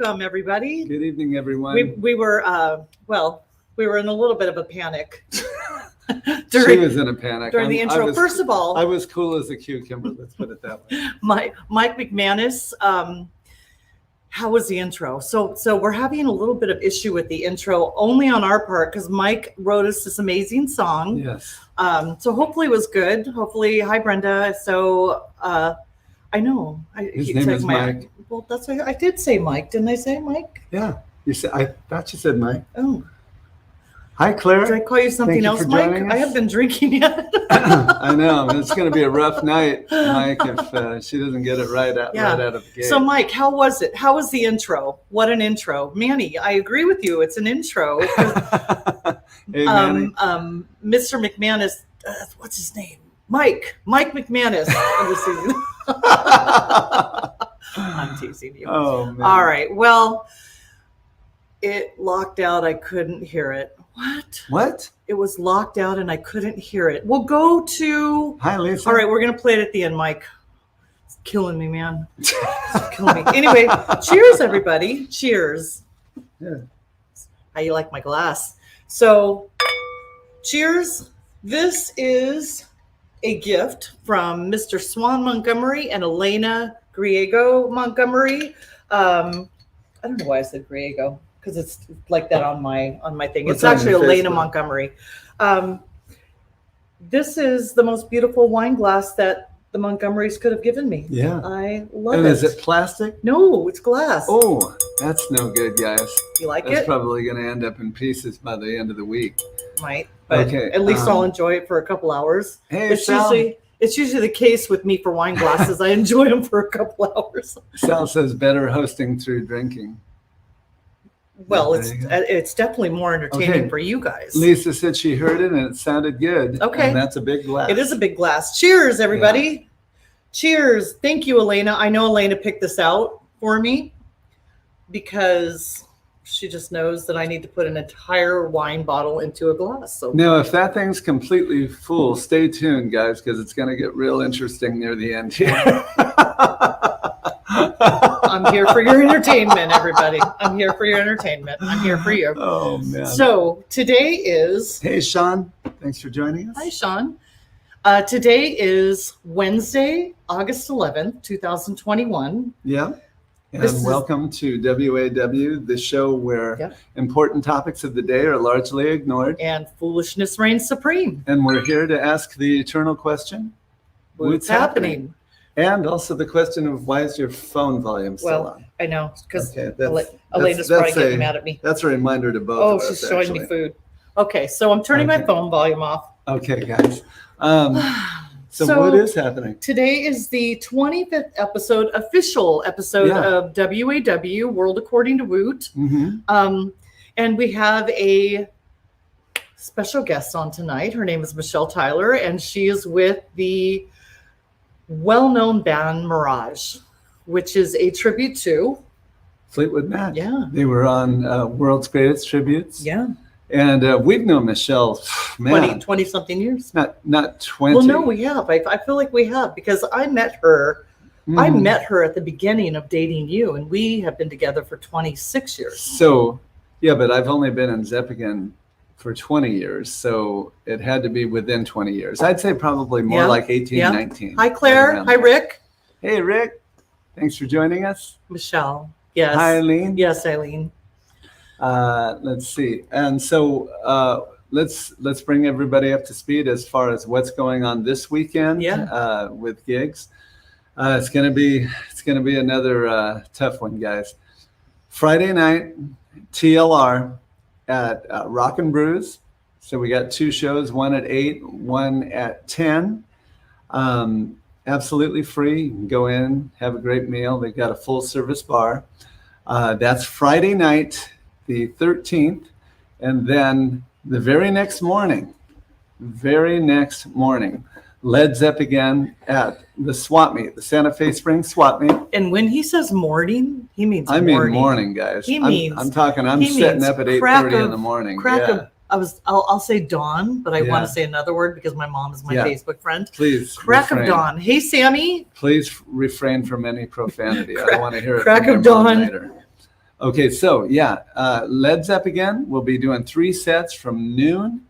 Welcome, everybody. Good evening, everyone. We were in a little bit of a panic. She was in a panic during the intro. First of all, I was cool as a cucumber. Let's put it that way. Mike McManus. How was the intro? So we're having a little bit of issue with the intro, only on our part, because Mike wrote us this amazing song. Yes. So hopefully it was good. Hopefully, hi Brenda. So I know. His name is Mike. Well, that's why I did say Mike. Didn't I say Mike? Yeah. You said. I thought you said Mike. Oh. Hi, Claire. Did I call you something else, Mike? I haven't been drinking yet. I know. It's going to be a rough night, Mike, if she doesn't get it right out of the gate. So, Mike, how was it? How was the intro? What an intro. Manny, I agree with you. It's an intro. Hey, Manny. Mr. McManus, what's his name? Mike McManus. I'm teasing you. Oh, man. All right. Well, it locked out. I couldn't hear it. What? It was locked out and I couldn't hear it. We'll go to... Hi, Lisa. All right, we're going to play it at the end, Mike. It's killing me, man. It's killing me. Anyway, cheers, everybody. Cheers. Yeah. How you like my glass? So, cheers. This is a gift from Mr. Swan Montgomery and Elena Griego Montgomery. I don't know why I said Griego, because it's like that on my thing. It's actually Elena Montgomery. This is the most beautiful wine glass that the Montgomerys could have given me. Yeah. I love it. And is it plastic? No, it's glass. Oh, that's no good, guys. You like That's it? probably going to end up in pieces by the end of the week. Might, but okay, at least I'll enjoy it for a couple hours. Hey, It's usually the case with me for wine glasses. I enjoy them for a couple hours. Sal says better hosting through drinking. Well, it's definitely more entertaining for you guys. Lisa said she heard it and it sounded good. Okay. And that's a big glass. It is a big glass. Cheers, everybody. Yeah. Cheers. Thank you, Elena. I know Elena picked this out for me because she just knows that I need to put an entire wine bottle into a glass. So now, if that thing's completely full, stay tuned, guys, because it's going to get real interesting near the end here. I'm here for your entertainment, everybody. I'm here for your entertainment. I'm here for you. Oh, man. So today is... Hey, Sean. Thanks for joining us. Hi, Sean. Today is Wednesday, August 11th, 2021. Yeah. And welcome to WAW, the show where important topics of the day are largely ignored. And foolishness reigns supreme. And we're here to ask the eternal question. What's happening? And also the question of why is your phone volume still on? I know, because Elena's probably getting mad at me. That's a reminder to both of us. Oh, she's showing me food. Okay, so I'm turning my phone volume off. Okay, guys. So what is happening? Today is the 25th official episode of WAW, World According to Woot. Mm-hmm. And we have a special guest on tonight. Her name is Michelle Tyler, and she is with the well-known band Mirage, which is a tribute to Fleetwood Mac. Yeah. They were on World's Greatest Tributes. Yeah. And we've known Michelle, 20-something years. Not 20. Well, no, we have. I feel like we have, because I met her. I met her at the beginning of dating you, and we have been together for 26 years. So, yeah, but I've only been in Zeppigan for 20 years, so it had to be within 20 years. I'd say probably more like 18, 19. Hi, Claire. Hi, Rick. Hey, Rick. Thanks for joining us. Michelle. Yes. Hi, Eileen. Yes, Eileen. Let's see. And so let's bring everybody up to speed as far as what's going on this weekend with gigs. It's gonna be another tough one, guys. Friday night, TLR at Rock and Brews. So we got two shows, one at 8, one at 10. Absolutely free. You can go in, have a great meal. They've got a full service bar. That's Friday night, the 13th. And then the very next morning, Led Zepp again at the swap meet, the Santa Fe Springs swap meet. And when he says morning, he means morning. I mean morning, guys. I'm setting up at 8:30 in the morning. I'll say dawn, but I want to say another word because my mom is my Facebook friend. Please. Crack of dawn. Hey, Sammy. Please refrain from any profanity. I don't want to hear it crack from of your mom dawn later. Okay, so yeah, Led Zeppelin will be doing 3 sets from noon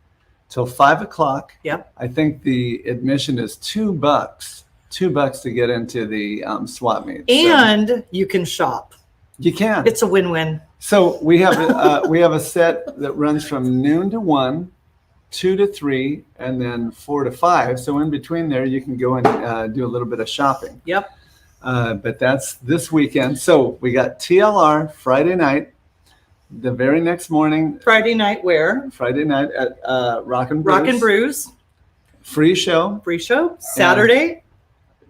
till 5 o'clock. Yep. I think the admission is $2. $2 to get into the swap meet. And you can shop. You can. It's a win-win. So we have a set that runs from noon to 1, 2 to 3, and then 4 to 5. So in between there, you can go and do a little bit of shopping. Yep. But that's this weekend. So we got TLR Friday night. The very next morning. Friday night where? Friday night at Rock and Brews. Rock and Brews. Free show. Free show. Saturday.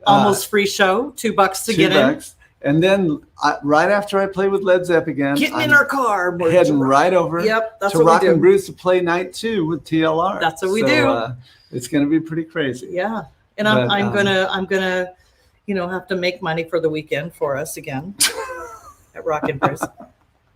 Almost free show. $2 to get in. And then right after I play with Led Zeppelin, getting in our car, heading right over that's to what Rock we do. and Brews to play night 2 with TLR. That's what we do. It's going to be pretty crazy. Yeah, and I'm gonna have to make money for the weekend for us again at Rock and Brews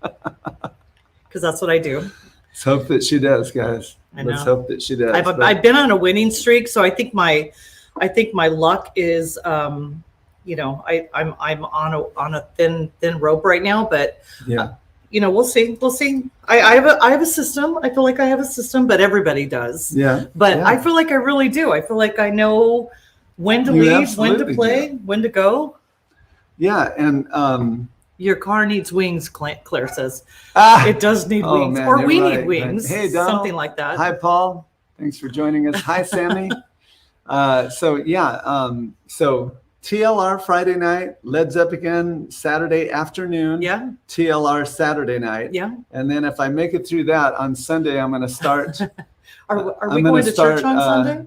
because that's what I do. Let's hope that she does, guys. Let's hope that she does. I've been on a winning streak, so I think my luck is. I'm on a thin rope right now, but yeah, we'll see. I have a system. I feel like I have a system, but everybody does. Yeah. But I feel like I really do. I feel like I know when to leave, when to play, when to go. Yeah, and your car needs wings, Claire says. It does need wings, man, or we right, need wings. Right. Hey, Donald. Something like that. Hi, Paul. Thanks for joining us. Hi, Sammy. So TLR Friday night, Led Zeppelin Saturday afternoon. Yeah. TLR Saturday night. Yeah. And then if I make it through that on Sunday, I'm going to start. Are we going to church on Sunday?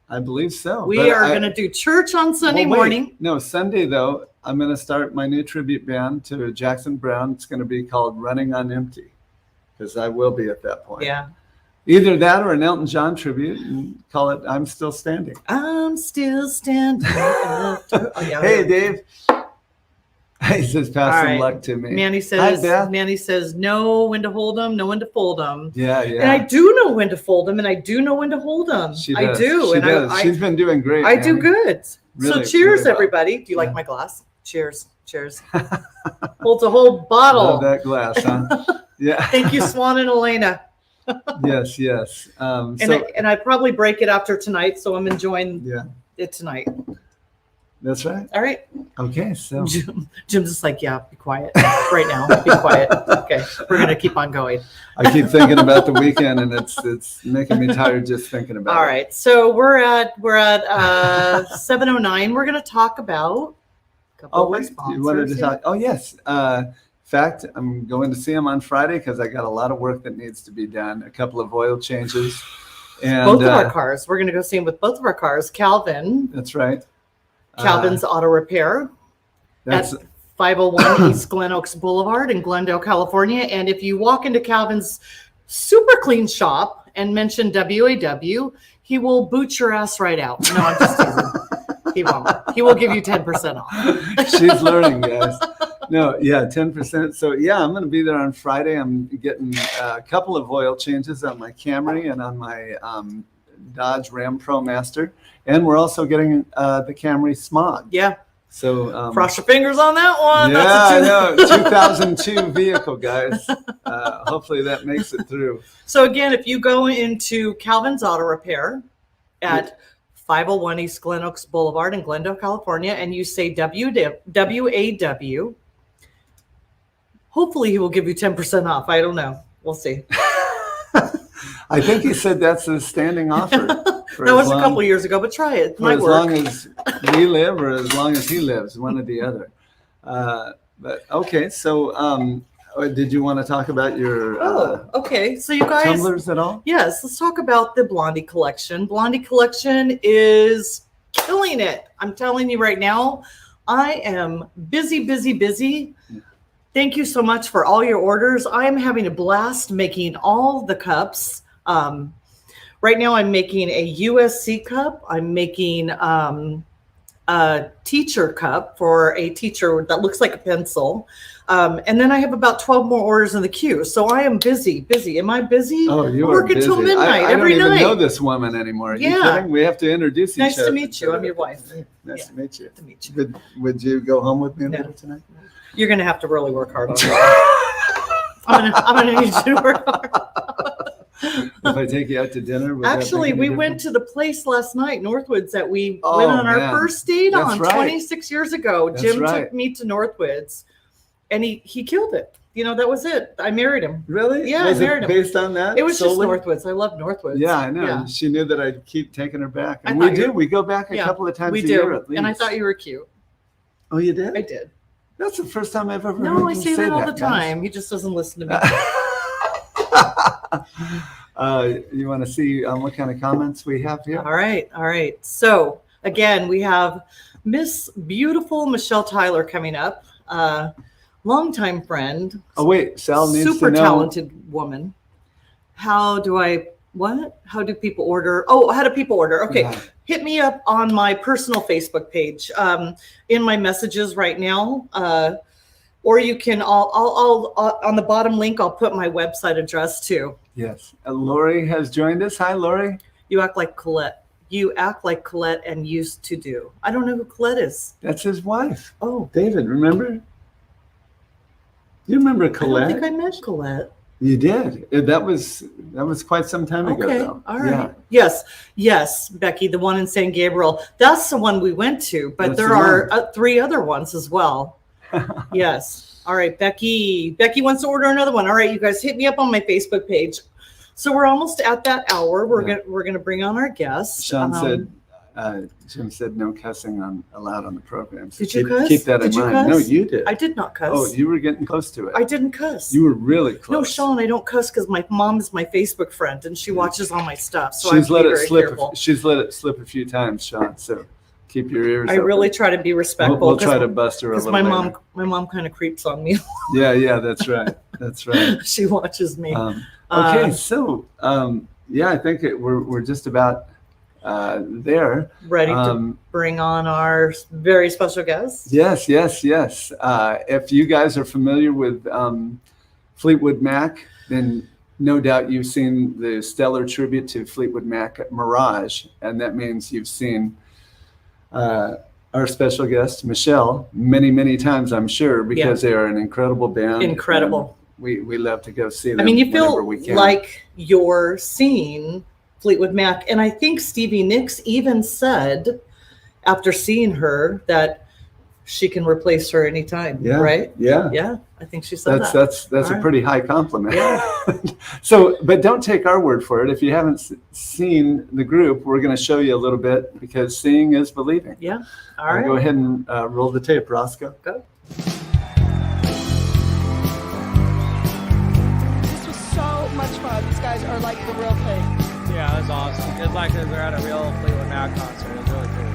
I believe so. We are going to do church on Sunday morning. No, Sunday though, I'm going to start my new tribute band to Jackson Browne. It's going to be called Running on Empty because I will be at that point. Yeah. Either that or an Elton John tribute and call it I'm Still Standing. I'm still standing. Hey, Dave. He says, pass some luck to me. Manny says, know when to hold them, know when to fold them. Yeah. And I do know when to fold them, and I do know when to hold them. I do. She does. She's been doing great. I do good. Really, so cheers, really everybody. Do you like my glass? Cheers. Holds a whole bottle. Love that glass, huh? Yeah. Thank you, Swan and Elena. Yes. And I probably break it after tonight, so I'm enjoying it tonight. That's right. All right. Okay, so Jim's just like, yeah, be quiet right now. Be quiet. Okay, we're gonna keep on going. I keep thinking about the weekend, and it's making me tired just thinking about it. All right, so we're at 7:09. We're gonna talk about a couple of sponsors. You wanted to talk? Oh yes. In fact, I'm going to see him on Friday because I got a lot of work that needs to be done. A couple of oil changes. And both of our cars. We're gonna go see him with both of our cars. Calvin. That's right. Calvin's Auto Repair at 501 East Glen Oaks Boulevard in Glendale, California. And if you walk into Calvin's super clean shop and mention WAW, he will boot your ass right out. No, I'm just teasing. He won't. He will give you 10% off. She's learning, guys. No, 10%. So I'm going to be there on Friday. I'm getting a couple of oil changes on my Camry and on my Dodge Ram Pro Master. And we're also getting the Camry Smog. Yeah. So cross your fingers on that one. Yeah, I know. 2002 vehicle, guys. Hopefully that makes it through. So again, if you go into Calvin's Auto Repair at 501 East Glen Oaks Boulevard in Glendale, California, and you say WAW, hopefully he will give you 10% off. I don't know. We'll see. I think he said that's a standing offer. That was a couple years ago, but try it. For as long as we live or as long as he lives, one or the other. But okay, so did you want to talk about your okay. So you guys tumblers at all? Yes, let's talk about the Blondie collection. Blondie collection is killing it. I'm telling you right now, I am busy. Yeah. Thank you so much for all your orders. I am having a blast making all the cups. Right now I'm making a USC cup. I'm making a teacher cup for a teacher that looks like a pencil. And then I have about 12 more orders in the queue. So I am busy. Am I busy? Oh, you I'm working till midnight every night. I don't even know this woman anymore. Are you kidding? We have to introduce each other. Nice to meet you. I'm your wife. Nice to meet you. Would you go home with me later tonight? You're going to have to really work hard on that. I'm gonna need you to work hard. If I take you out to dinner, would that Actually, make any we difference? went to the place last night, Northwoods, that we Oh, went on our man. first date That's on right. 26 years ago. That's Jim right. took me to Northwoods, and he killed it. You know, that was it. I married him. Really? Yeah, Was I married it him. based on that? It was solely? just Northwoods. I love Northwoods. Yeah, I know. Yeah. She knew that I'd keep taking her back. I And we thought you- do. We go back a Yeah, couple of times we a year do. at least. And I thought you were cute. Oh, you did? I did. That's the first time I've ever heard No, I you say that all the guys. time. He just doesn't listen to me. You want to see what kind of comments we have here? All right. So again, we have Miss Beautiful Michelle Tyler coming up. Longtime friend. Oh, wait. Sal needs Super to know. talented woman. How do people order? Oh, how do people order? Okay. Yeah. Hit me up on my personal Facebook page, in my messages right now. Or you can, I'll on the bottom link, I'll put my website address too. Yes. Lori has joined us. Hi, Lori. You act like Colette. You act like Colette and used to do. I don't know who Colette is. That's his wife. Oh, David, remember? You remember I don't Colette? think I met Colette. You did. That was quite some time ago, Okay, though. all right. Yes, Becky, the one in San Gabriel. That's the one we went to, but That's there the are one. 3 other ones as well. Yes. All right, Becky. Becky wants to order another one. All right, you guys hit me up on my Facebook page. So we're almost at that hour. We're gonna bring on our guests. Sean said, Jim said no cussing allowed on the program. So Did you cuss? Keep that in Did you mind. cuss? No, you did. I did not cuss. Oh, you were getting close to it. I didn't cuss. You were really close. No, Sean, I don't cuss because my mom is my Facebook friend and she watches all my stuff. So She's I'm let it very slip. careful. She's let it slip a few times, Sean. So keep your ears. I open. really try to be respectful. We'll try to bust her a because little. my mom kind of creeps on me. Yeah, that's right. That's right. She watches me. Okay, so I think we're just about there. Ready to bring on our very special guest. Yes. If you guys are familiar with Fleetwood Mac, then no doubt you've seen the stellar tribute to Fleetwood Mac at Mirage, and that means you've seen our special guest, Michelle, many times, I'm sure, because they are an incredible band. Incredible. We love to go see them. I mean, you whenever feel we can. like you're seeing Fleetwood Mac. And I think Stevie Nicks even said after seeing her that she can replace her anytime, right? Yeah. Yeah, I think she said that. That's All a right. pretty high compliment. Yeah. So, but don't take our word for it. If you haven't seen the group, we're going to show you a little bit because seeing is believing. Yeah. All right. Go ahead and roll the tape, Roscoe. Go. This was so much fun. These guys are like the real thing. Yeah, it was awesome. It's like we were at a real Fleetwood Mac concert. It was really cool.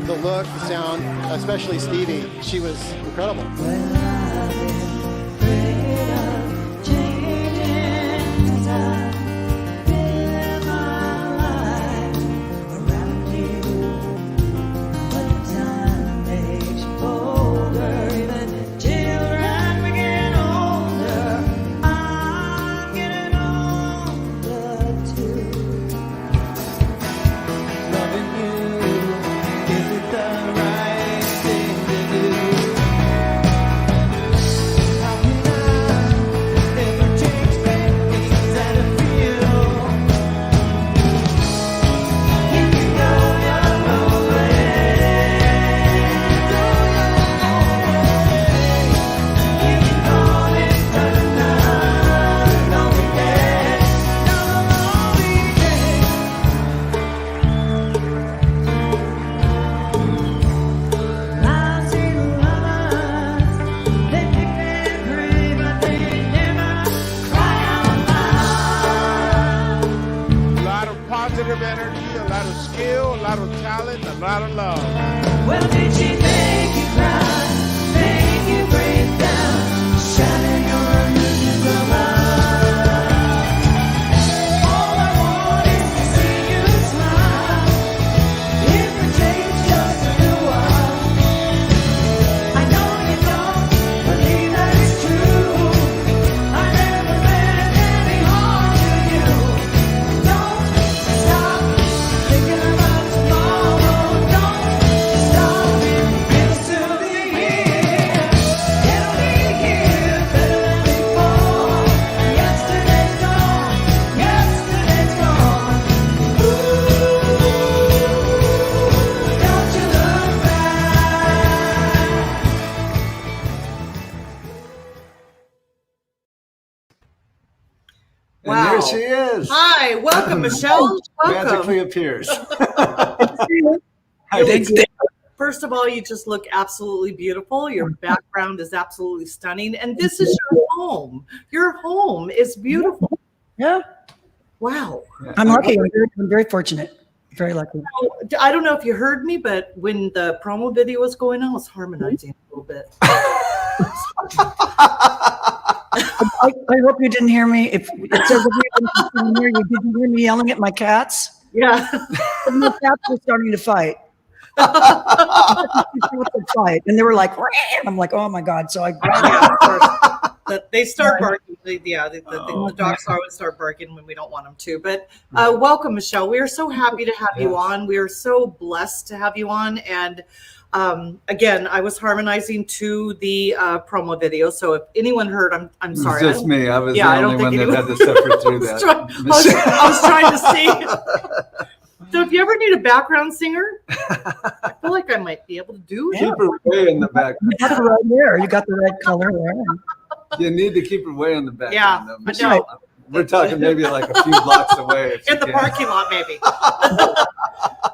The look, the sound, especially Stevie, she was incredible. lot of skill, a lot of talent, a lot of love. Well, did she make you cry, make you break down, shatter your illusions of love? All I want is to see you smile. If it takes just a little while. I know you don't believe that it's true. I never meant any harm to you. Don't stop thinking about tomorrow. Don't stop. It's still the year. It'll be here better than before. Yesterday's gone. Yesterday's gone. Ooh, don't you look back. And Wow. there she is. Hi, welcome, Michelle. Magically Welcome. appears. Thanks. First of all, you just look absolutely beautiful. Your background is absolutely stunning. And this is your home. Your home is beautiful. Yeah, Wow. I'm lucky. I'm very fortunate. Very lucky. I don't know if you heard me, but when the promo video was going on, I was harmonizing a little bit. I hope you didn't hear me. If it says if you didn't hear, you didn't hear me yelling at my cats. Yeah. And the cats were starting to fight. And they were like, "Rah!" I'm like, oh my God. So I Yeah, of course. They start barking. The dogs always start barking when we don't want them to. But welcome, Michelle. We are so happy to have you on. We are so blessed to have you on. And again, I was harmonizing to the promo video. So if anyone heard, I'm sorry. It was just me. I was Yeah, I the don't only one think that had to suffer through that. I was trying to see. So if you ever need a background singer, I feel like I might be able to do it. Keep her way in the back. You got the right hair. You got the right color there. You need to keep her way in the back. Yeah, I know. We're talking maybe like a few blocks away. If In you the can. parking lot, maybe.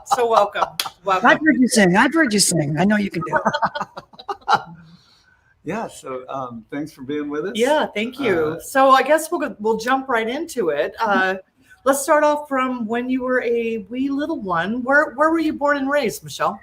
So welcome. I've Welcome. heard you sing. I've heard you sing. I know you can do it. Yeah. So thanks for being with us. Yeah, thank you. So I guess we'll jump right into it. Let's start off from when you were a wee little one. Where were you born and raised, Michelle?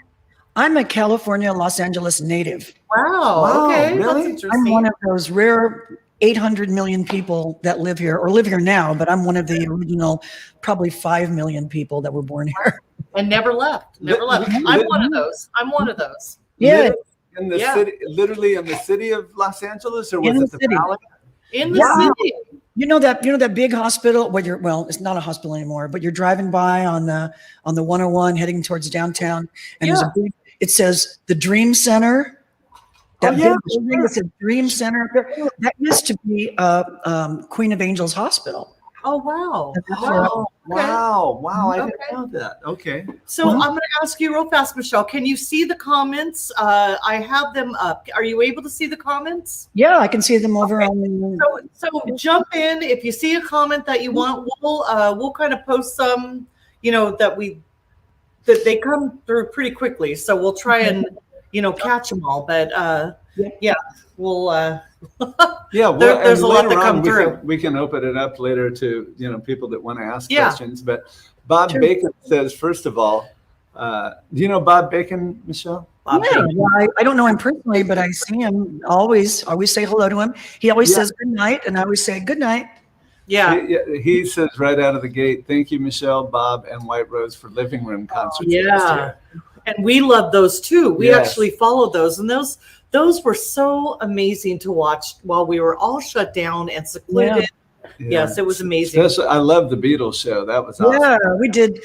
I'm a California, Los Angeles native. Wow. Okay. really? That's interesting. I'm one of those rare 800 million people that live here now, but I'm one of the original probably 5 million people that were born here. And never left. Never left. I'm one of those. I'm one of those. Yeah. In the Yeah. city, literally in the city of Los Angeles, or was In it the the city. valley? In the Wow. city. You know that big hospital where it's not a hospital anymore, but you're driving by on the 101 heading towards downtown, and there's a big, it says the Dream Center. That big building that says Dream Center up there. That used to be Queen of Angels Hospital. Oh, wow. Oh, Okay. wow. I didn't Okay. know that. Okay. So I'm going to ask you real fast, Michelle. Can you see the comments? I have them up. Are you able to see the comments? Yeah, I can see them over on the. So jump in if you see a comment that you want. We'll kind of post some, that they come through pretty quickly. So we'll try and catch them all. But yeah, we'll. Yeah, well, there's a lot later that come on, through. We can open it up later to people that want to ask questions. But Bob Bacon says, first of all, do you know Bob Bacon, Michelle? Bob Bacon. Well, I don't know him personally, but I see him always say hello to him. He always says good night, and I always say good night. Yeah. He says right out of the gate, thank you, Michelle, Bob, and White Rose for living room concerts. Yeah. And we love those too. We actually followed those, and those were so amazing to watch while we were all shut down and secluded. Yeah. Yes, it was amazing. Especially, I love the Beatles show. That was awesome. Yeah, we did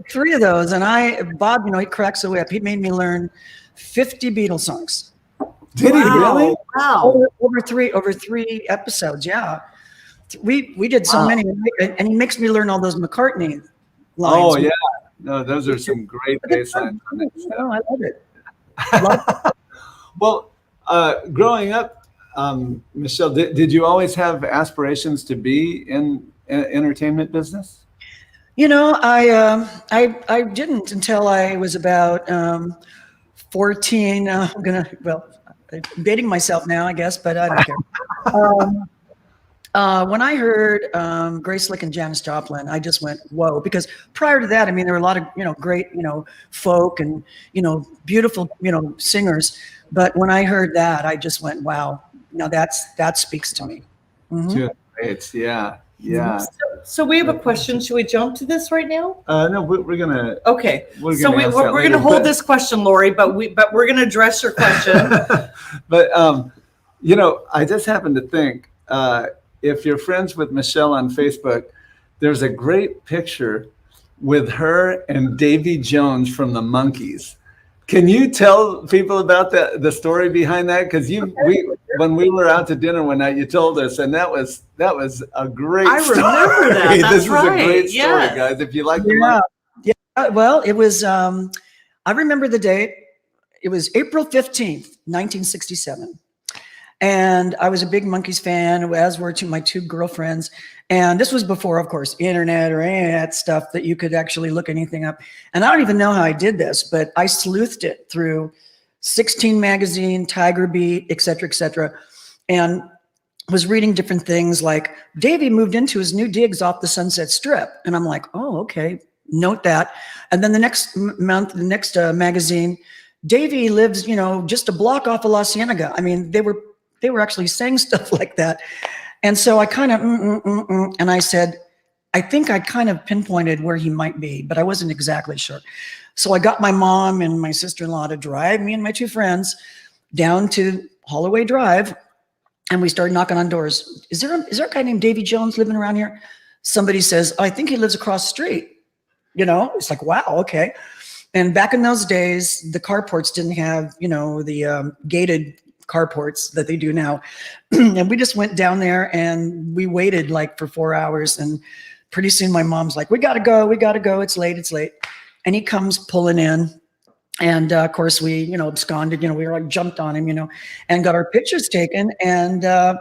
3 of those, and Bob, he cracks the whip. He made me learn 50 Beatles songs. Did he really? Wow. Over three episodes. Yeah, we did so many, and he makes me learn all those McCartney lines. Oh yeah, no, those are some great bass lines on that show. Oh, I love it. Well, growing up, Michelle, did you always have aspirations to be in entertainment business? I didn't until I was about 14. I'm dating myself now, I guess, but I don't care. When I heard Grace Slick and Janis Joplin, I just went, whoa, because prior to that, I mean, there were a lot of, great, folk and, beautiful, singers. But when I heard that, I just went, wow, now that speaks to me. Mm-hmm. Great. Yeah. So we have a question. Should we jump to this right now? No, we're gonna. Okay. We're gonna hold this question, Lori, but we're gonna address your question. But I just happened to think, if you're friends with Michelle on Facebook, there's a great picture with her and Davy Jones from the Monkees. Can you tell people about the story behind that? Because when we were out to dinner one night, you told us, and that was a great story. I remember that. That's this is right. a great story, Yes. guys. If you like the Monkees. Yeah. Well, it was. I remember the date. It was April 15th, 1967. And I was a big Monkees fan, as were my two girlfriends. And this was before, of course, internet or any of that stuff that you could actually look anything up. And I don't even know how I did this, but I sleuthed it through 16 magazine, Tiger Beat, et cetera, and was reading different things like Davey moved into his new digs off the Sunset Strip. And I'm like, oh, okay, note that. And then the next month, the next magazine, Davey lives, just a block off of La Cienega. I mean, they were actually saying stuff like that. And so I kind of, and I said, I think I kind of pinpointed where he might be, but I wasn't exactly sure. So I got my mom and my sister-in-law to drive me and my two friends down to Holloway Drive. And we started knocking on doors. Is there a guy named Davy Jones living around here? Somebody says, I think he lives across the street. It's like, wow, okay. And back in those days, the carports didn't have, the gated carports that they do now. And we just went down there and we waited like for 4 hours. And pretty soon my mom's like, we gotta go. It's late. And he comes pulling in. And of course we, absconded, we were like jumped on him, and got our pictures taken. And so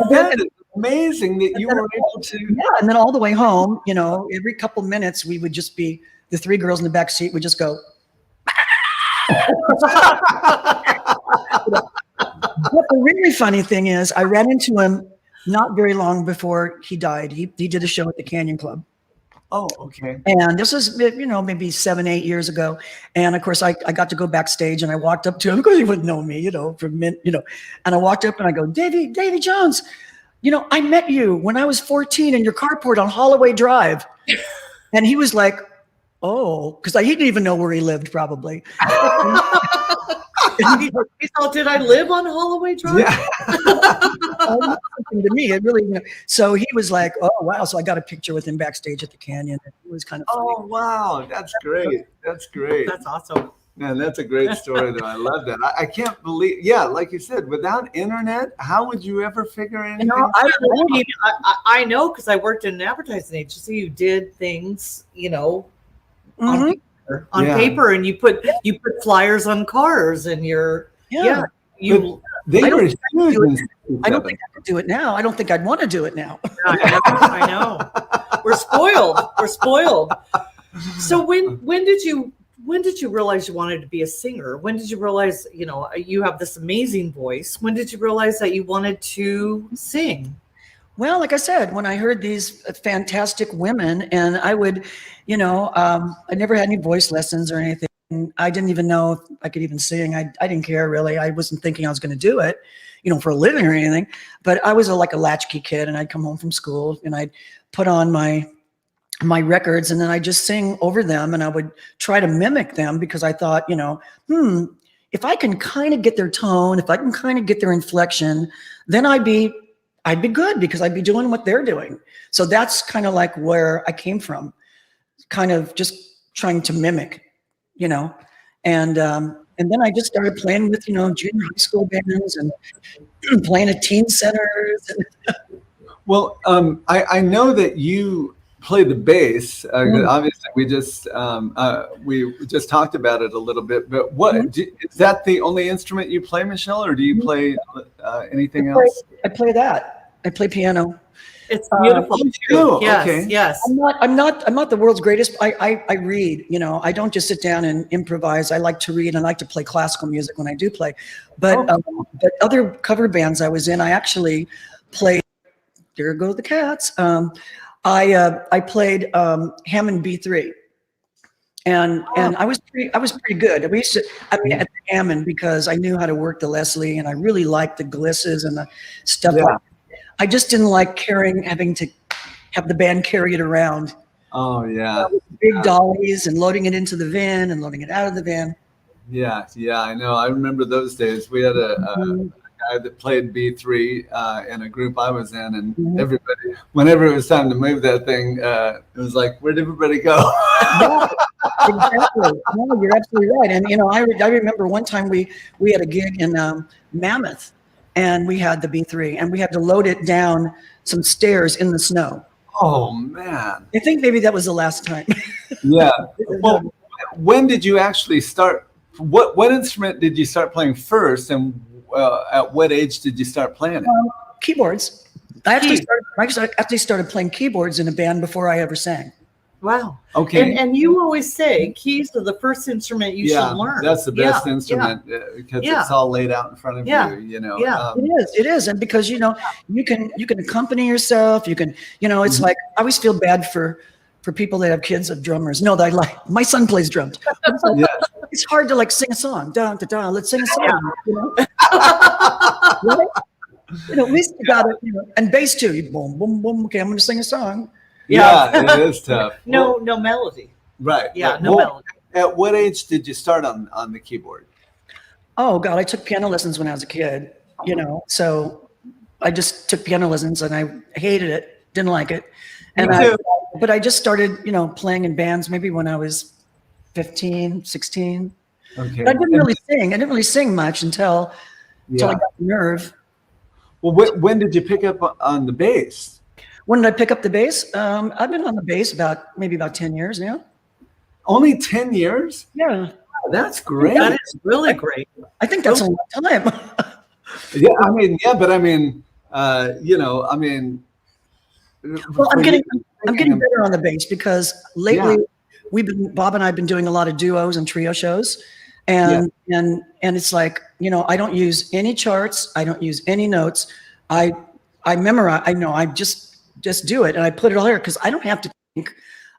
That is amazing that you were able to. Yeah. And then all the way home, every couple minutes we would just be, the three girls in the back seat would just go, But the really funny thing is I ran into him not very long before he died. He did a show at the Canyon Club. Oh, okay. And this was, maybe 7-8 years ago. And of course I got to go backstage and I walked up to him because he wouldn't know me, and I walked up and I go, Davy Jones, I met you when I was 14 in your carport on Holloway Drive. And he was like, oh, because he didn't even know where he lived probably. He thought, did I live on Holloway Drive? Yeah. To me, it really. So he was like, "Oh wow!" So I got a picture with him backstage at the Canyon. It was kind of funny. Oh wow, that's great. That's great. That's awesome. Man, that's a great story, though. I love that. I can't believe. Yeah, like you said, without internet, how would you ever figure anything? I know because I worked in an advertising agency. You did things, on paper, and you put flyers on cars, and They were huge. I don't think I could do it now. I don't think I'd want to do it now. I know. We're spoiled. So when did you realize you wanted to be a singer? When did you realize, you have this amazing voice? When did you realize that you wanted to sing? Well, like I said, when I heard these fantastic women, and I would, I never had any voice lessons or anything. I didn't even know if I could even sing. I didn't care really. I wasn't thinking I was going to do it, for a living or anything. But I was like a latchkey kid, and I'd come home from school and I'd put on my records, and then I'd just sing over them, and I would try to mimic them because I thought, if I can kind of get their tone, if I can kind of get their inflection, then I'd be good because I'd be doing what they're doing. So that's kind of like where I came from, kind of just trying to mimic, and then I just started playing with, junior high school bands and playing at teen centers. Well, I know that you play the bass. Obviously, we just talked about it a little bit. But is that the only instrument you play, Michelle, or do you play anything else? I play that. I play piano. It's beautiful. Oh, Yes, okay. yes. I'm not the world's greatest. I read, you know, I don't just sit down and improvise. I like to read and I like to play classical music when I do play. But but other cover bands I was in, I actually played, there go the cats. I played Hammond B3. And I was pretty good. We used to, I mean, at the Hammond, because I knew how to work the Leslie and I really liked the glisses and the stuff like that. I just didn't like having to have the band carry it around. Oh yeah. Big dollies and loading it into the van and loading it out of the van. Yeah, I know. I remember those days. We had a guy that played B3 in a group I was in, and everybody, whenever it was time to move that thing, it was like, where'd everybody go? Yeah, exactly. No, you're absolutely right. And you know, I remember one time we had a gig in Mammoth, and we had the B3, and we had to load it down some stairs in the snow. Oh man! I think maybe that was the last time. Yeah. Well, when did you actually start? What instrument did you start playing first, and at what age did you start playing it? Keyboards. I actually started playing keyboards in a band before I ever sang. Wow. Okay. And you always say keys are the first instrument you should learn. That's the best instrument because it's all laid out in front of you. You know. Yeah. It is, and because you know you can accompany yourself. You can, you know, it's like I always feel bad for people that have kids of drummers. No, that like my son plays drums. It's hard to like sing a song. Da, da, da, let's sing a song. You know? Right? You know, at least you got it. You know, and bass too. You boom, boom, boom. Okay, I'm going to sing a song. Yeah, it is tough. No melody. Right. Yeah, no melody. At what age did you start on the keyboard? Oh God, I took piano lessons when I was a kid. You know, so I just took piano lessons and I hated it, didn't like it, but I just started, you know, playing in bands maybe when I was 15, 16. Okay. But I didn't really sing. I didn't really sing much until I got the nerve. Well, when did you pick up on the bass? When did I pick up the bass? I've been on the bass maybe about 10 years now. Only 10 years? Yeah. Oh, that's great. That is really great. I think that's a long time. Yeah, I mean, but I mean, you know, I mean. Well, I'm getting better on the bass because lately Bob and I have been doing a lot of duos and trio shows. And it's like, you know, I don't use any charts. I don't use any notes. I memorize. I know. I just do it, and I put it all here because I don't have to think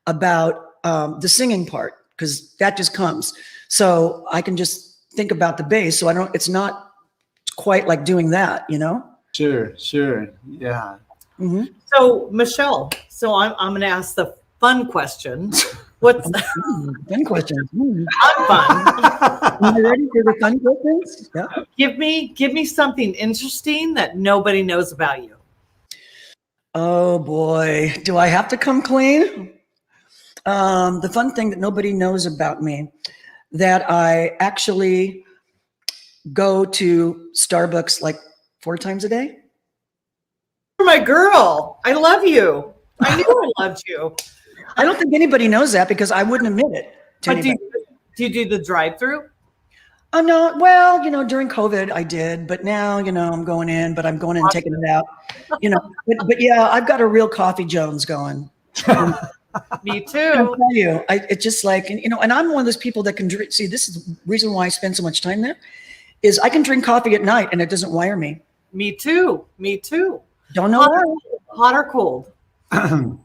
about the singing part because that just comes. So I can just think about the bass. So I don't. It's not quite like doing that, you know. Sure. Yeah. Mm-hmm. So Michelle, I'm going to ask the fun question. What's fun question? I'm fun. Are you ready for the fun questions? Yeah. Give me something interesting that nobody knows about you. Oh boy, do I have to come clean? The fun thing that nobody knows about me, that I actually go to Starbucks like 4 times a day. You're my girl. I love you. I knew I loved you. I don't think anybody knows that because I wouldn't admit it to anybody. Do you do the drive-through? No, well, you know, during COVID I did, but now, you know, I'm going in, but I'm going in and taking it out, you know, but yeah, I've got a real Coffee Jones going. Me too. I'll tell you, it's just like, you know, and I'm one of those people that can drink. See, this is the reason why I spend so much time there is I can drink coffee at night and it doesn't wire me. Me too. Don't know why. Hot or cold?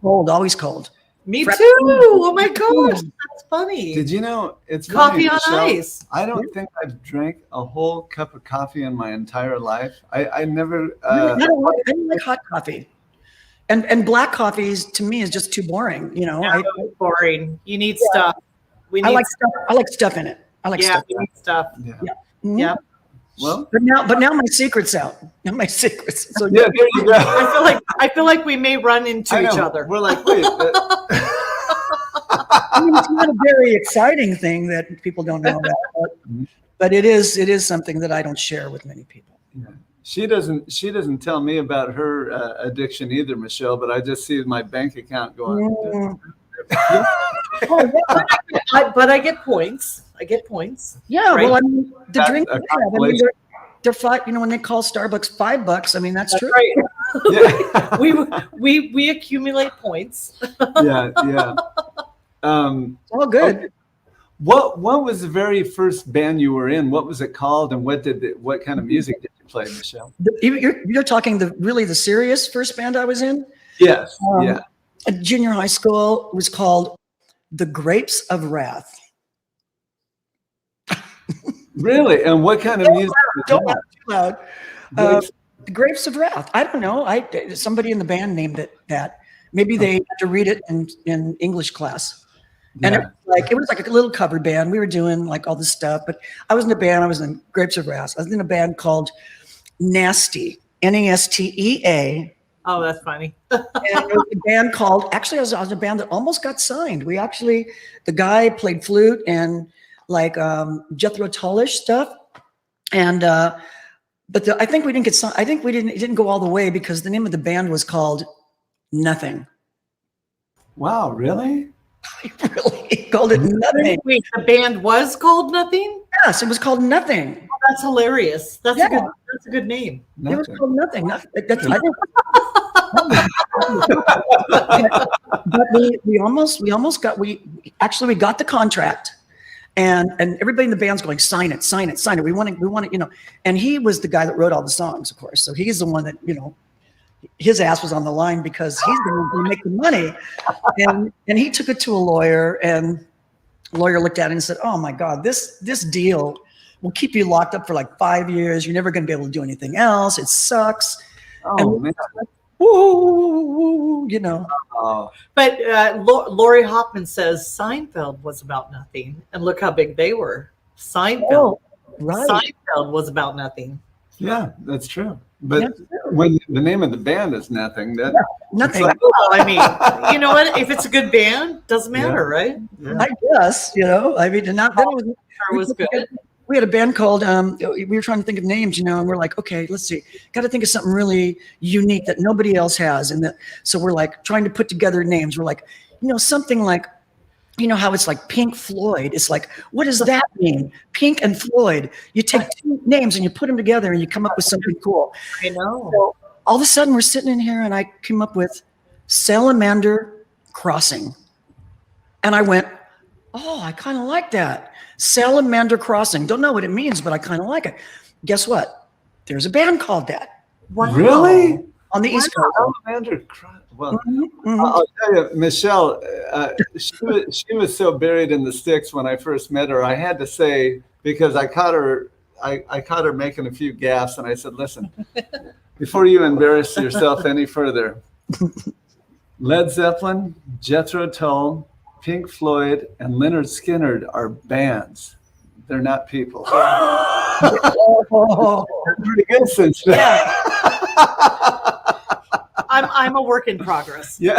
Cold, always cold. Me too. Oh my gosh, that's funny. Did you know it's coffee funny, on Michelle, ice? I don't think I've drank a whole cup of coffee in my entire life. I never. I don't like hot coffee, and black coffees to me is just too boring. You know, boring. You need stuff. I like stuff. I like stuff in it. I like stuff. We need stuff. Yeah. Mm-hmm. Yeah. Well, but now my secret's out. Now my secrets. So yeah, there you go. I feel like we may run into each other. We're like, wait. I mean, it's not a very exciting thing that people don't know about, but it is something that I don't share with many people. Yeah. She doesn't tell me about her addiction either, Michelle. But I just see my bank account going. But I get points. Yeah, right? well, I mean, the they're five. You know, when they call Starbucks $5, I mean that's true. Right. Yeah. we accumulate points. Yeah. It's all good. Okay. What was the very first band you were in? What was it called, and what kind of music did you play, Michelle? You're talking the serious first band I was in? Yes. At junior high school, it was called The Grapes of Wrath. Really? And what kind of music? Don't laugh too loud. The Grapes of Wrath. I don't know. Somebody in the band named it that. Maybe they had to read it in English class. And it was like a little cover band. We were doing like all this stuff, but I was in a band. I was in Grapes of Wrath. I was in a band called Nasty, Nastea. Oh, that's funny. And it was a band called, actually, I was in a band that almost got signed. The guy played flute and like Jethro Tullish stuff. And, but I think we didn't get signed. I think it didn't go all the way because the name of the band was called Nothing. Wow, really? Really called it Nothing. Wait, the band was called Nothing? Yes, it was called Nothing. Oh, that's hilarious. That's a good name. Nothing. It was called Nothing. But we got the contract, and everybody in the band's going, sign it. We want it, you know. And he was the guy that wrote all the songs, of course. So he's the one that, you know, his ass was on the line because he's the one who make the money. And he took it to a lawyer, and the lawyer looked at it and said, oh my God, this deal will keep you locked up for like 5 years. You're never going to be able to do anything else. It sucks. Oh, man. Woo, you know. But Lori Hoffman says Seinfeld was about nothing, and look how big they were. Seinfeld was about nothing. Yeah, that's true. But when the name of the band is Nothing, Nothing. Like, well, I mean, you know what? If it's a good band, doesn't matter, right? Yeah. I guess, you know. I mean, then it was good. We had a band called, we were trying to think of names, you know, and we're like, okay, let's see. Got to think of something really unique that nobody else has. So we're like trying to put together names. We're like, you know, something like, you know how it's like Pink Floyd. It's like, what does that mean? Pink and Floyd. You take two names and you put them together and you come up with something cool. I know. So all of a sudden we're sitting in here and I came up with Salamander Crossing. And I went, oh, I kind of like that. Salamander Crossing. Don't know what it means, but I kind of like it. Guess what? There's a band called that. Wow. Really? On the East Coast. Salamander Crossing. Well, I'll tell you, Michelle, she was so buried in the sticks when I first met her. I had to say, because I caught her making a few gaffes, and I said, listen, before you embarrass yourself any further, Led Zeppelin, Jethro Tull, Pink Floyd, and Lynyrd Skynyrd are bands. They're not people. Pretty good since then. Yeah. I'm a work in progress. Yeah.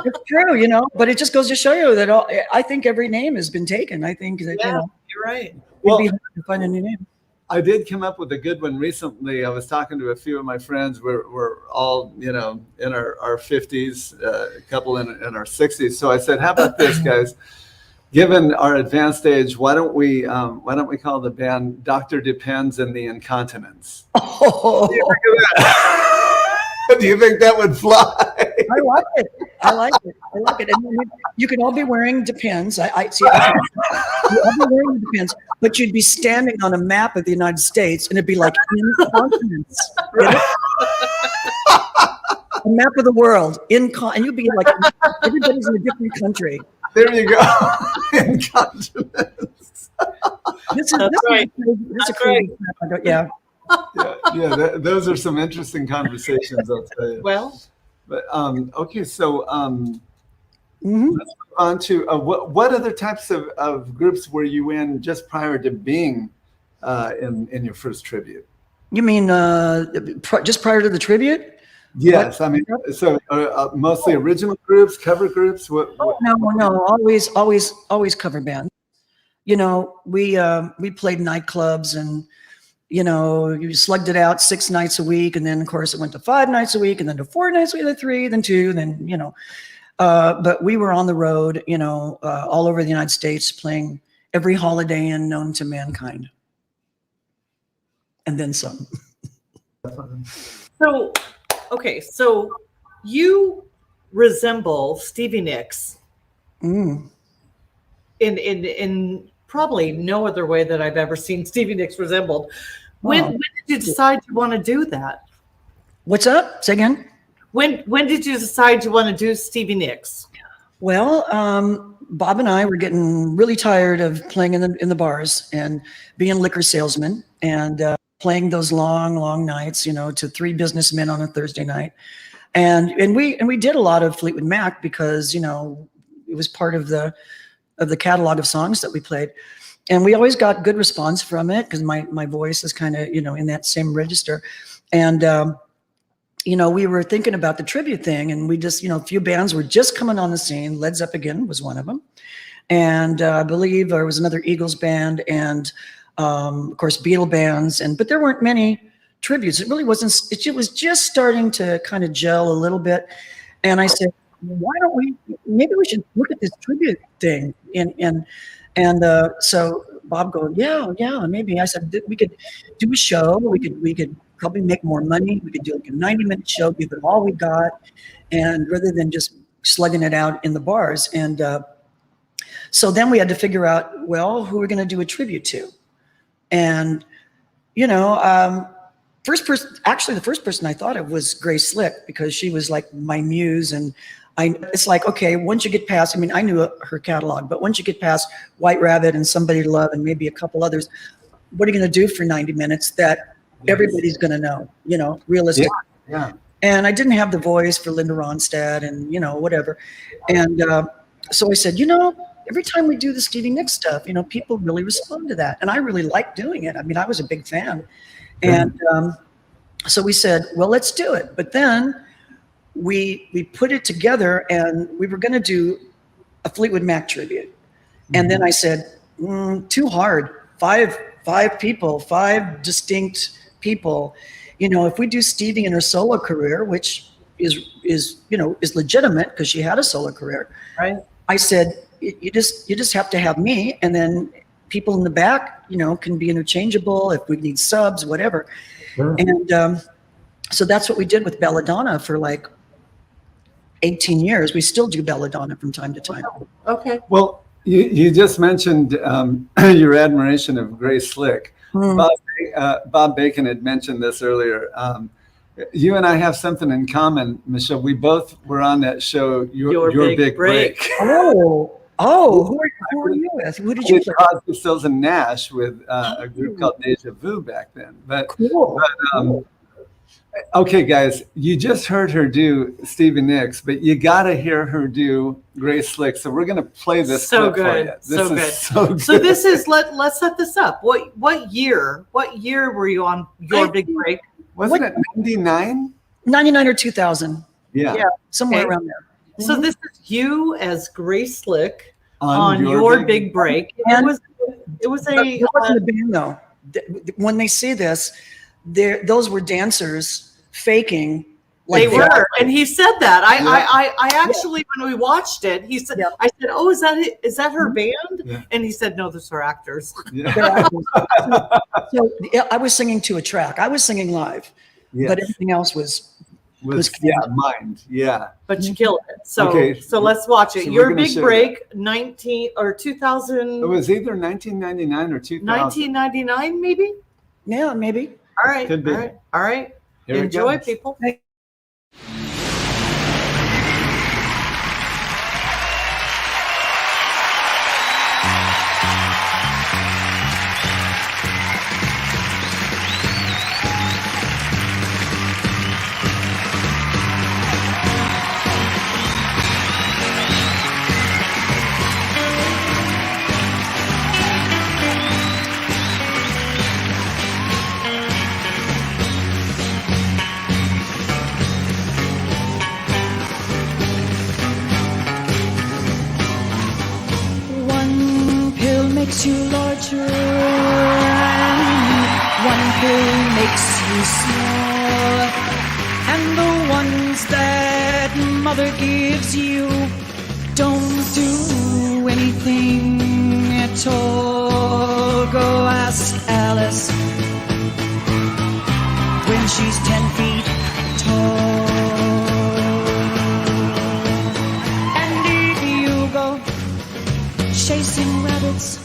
It's true, you know, but it just goes to show you that I think every name has been taken. I think that, you know, you're right. it'd be hard to find a new name. I did come up with a good one recently. I was talking to a few of my friends. We're all, you know, in our 50s, a couple in our 60s. So I said, how about this, guys? Given our advanced age, why don't we call the band Dr. Depends and the Incontinence? Oh. Do you think that would fly? I like it. And you can all be wearing Depends. I see. You'd all be wearing Depends, but you'd be standing on a map of the United States, and it'd be like Incontinence. Right? A map of the world. And you'd be like, everybody's in a different country. There you go. Incontinence. This is crazy. Yeah. Those are some interesting conversations, I'll tell you. Well, but okay, so let's move on to what other types of groups were you in just prior to being in your first tribute? You mean just prior to the tribute? Yes, I mean, so mostly original groups, cover groups. What? No, always cover band. You know, we played nightclubs, and you know, you slugged it out 6 nights a week, and then of course it went to 5 nights a week, and then to 4 nights a week, then 3, then 2, then you know. But we were on the road, you know, all over the United States, playing every Holiday Inn known to mankind. and then some. So, okay, so you resemble Stevie Nicks in probably no other way that I've ever seen Stevie Nicks resembled. When did you decide you want to do that? What's up? Say again. When did you decide you want to do Stevie Nicks? Well, Bob and I were getting really tired of playing in the bars and being liquor salesmen and playing those long nights, you know, to 3 businessmen on a Thursday night. And we did a lot of Fleetwood Mac because, you know, it was part of the catalog of songs that we played. And we always got good response from it because my voice is kind of, you know, in that same register. And, you know, we were thinking about the tribute thing, and we just, you know, a few bands were just coming on the scene. Led Zeppelin was one of them. And I believe there was another Eagles band and, of course, Beatle bands. But there weren't many tributes. It really wasn't, it was just starting to kind of gel a little bit. And I said, why don't maybe we should look at this tribute thing. And so Bob goes, yeah, maybe. I said, we could do a show. We could probably make more money. We could do like a 90-minute show, give it all we got, and rather than just slugging it out in the bars. And so then we had to figure out, well, who we're going to do a tribute to. And, you know, the first person I thought of was Grace Slick, because she was like my muse. And it's like, okay, once you get past, I mean, I knew her catalog, but once you get past White Rabbit and Somebody to Love and maybe a couple others, what are you going to do for 90 minutes that everybody's going to know, you know, realistic. Yeah. And I didn't have the voice for Linda Ronstadt and, you know, whatever. And so I said, you know, every time we do the Stevie Nicks stuff, you know, people really respond to that. And I really liked doing it. I mean, I was a big fan. And so we said, well, let's do it. But then we put it together, and we were going to do a Fleetwood Mac tribute. And then I said, too hard. Five people, 5 distinct people. You know, if we do Stevie in her solo career, which is you know, is legitimate because she had a solo career. Right. I said, you just have to have me, and then people in the back, you know, can be interchangeable if we need subs, whatever. Sure. And so that's what we did with Belladonna for like 18 years. We still do Belladonna from time to time. Okay. Well, you just mentioned your admiration of Grace Slick. Bob Bacon had mentioned this earlier. You and I have something in common, Michelle. We both were on that show, Your Big Break. Oh, who are you with? Who did you play? Crosby, Stills and Nash with a group called Deja Vu back then. Cool. Okay, guys, you just heard her do Stevie Nicks, but you got to hear her do Grace Slick. So we're going to play this clip for you. So good. So this is, let's set this up. What year were you on Your Big Break? Wasn't it 99? 99 or 2000. Yeah. Somewhere around there. So this is you as Grace Slick on Your Big Break. It was it wasn't a band though. When they see this, those were dancers faking. Like they were, and he said that. I actually, when we watched it, he said, I said, "Oh, is that her band?" Yeah. And he said, "No, those are actors." Yeah. So I was singing to a track. I was singing live, but everything else was mimed. Yeah. But you killed it. So let's watch it. So Your Big Break, 19 or 2000. It was either 1999 or 2000. 1999, maybe. Yeah, maybe. All right. Could be. All right. Enjoy, people. Makes you larger, and one pill makes you small, and the ones that mother gives you don't do anything at all. Go ask Alice, she's 10 feet tall. And if you go chasing rabbits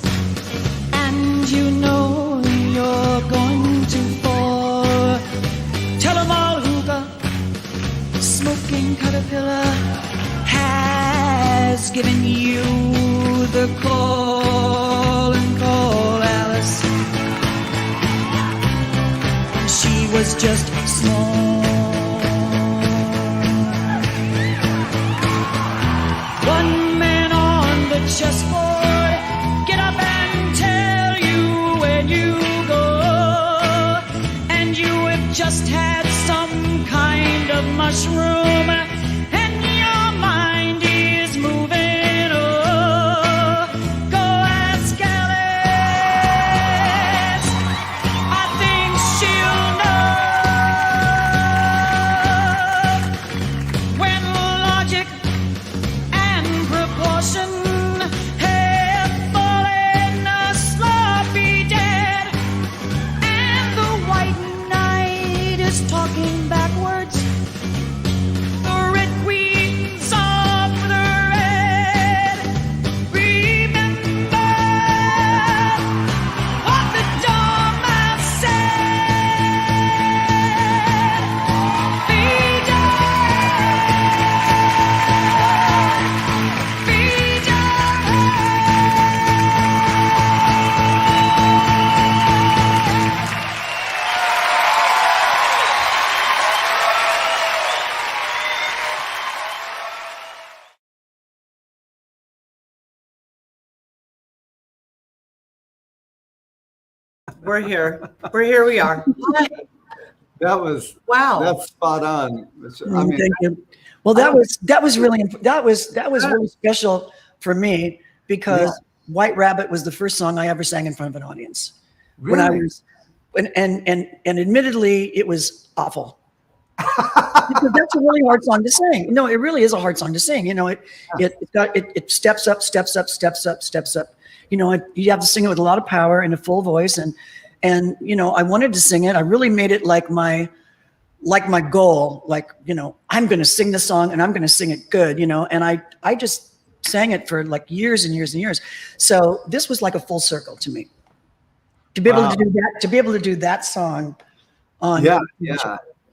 and you know you're going to fall, tell 'em all hookah, smoking caterpillar has given you the call, and call Alice. She was just small. One man on the chessboard, get up and tell you when you go, and you have just had some kind of mushroom, and your mind is moving. Oh, go ask Alice. I think she'll know when logic and proportion have fallen a sloppy dead, and the white knight is talking backwards. The red queen's off the red. Remember what the dormouse said. Feed her. Feed her. We're here. We are. That was Wow. that's spot on. I mean, Thank you. Well, that was really really special for me because White Rabbit was the first song I ever sang in front of an audience. When I really? was, and admittedly, it was awful. Because that's a really hard song to sing. No, it really is a hard song to sing. You know, it steps up, steps up, steps up, steps up. You know, you have to sing it with a lot of power and a full voice. And you know, I wanted to sing it. I really made it like my goal. Like, you know, I'm going to sing the song and I'm going to sing it good. You know, and I just sang it for like years and years and years. So this was like a full circle to me. To be able to do that, to be able to do that song on yeah.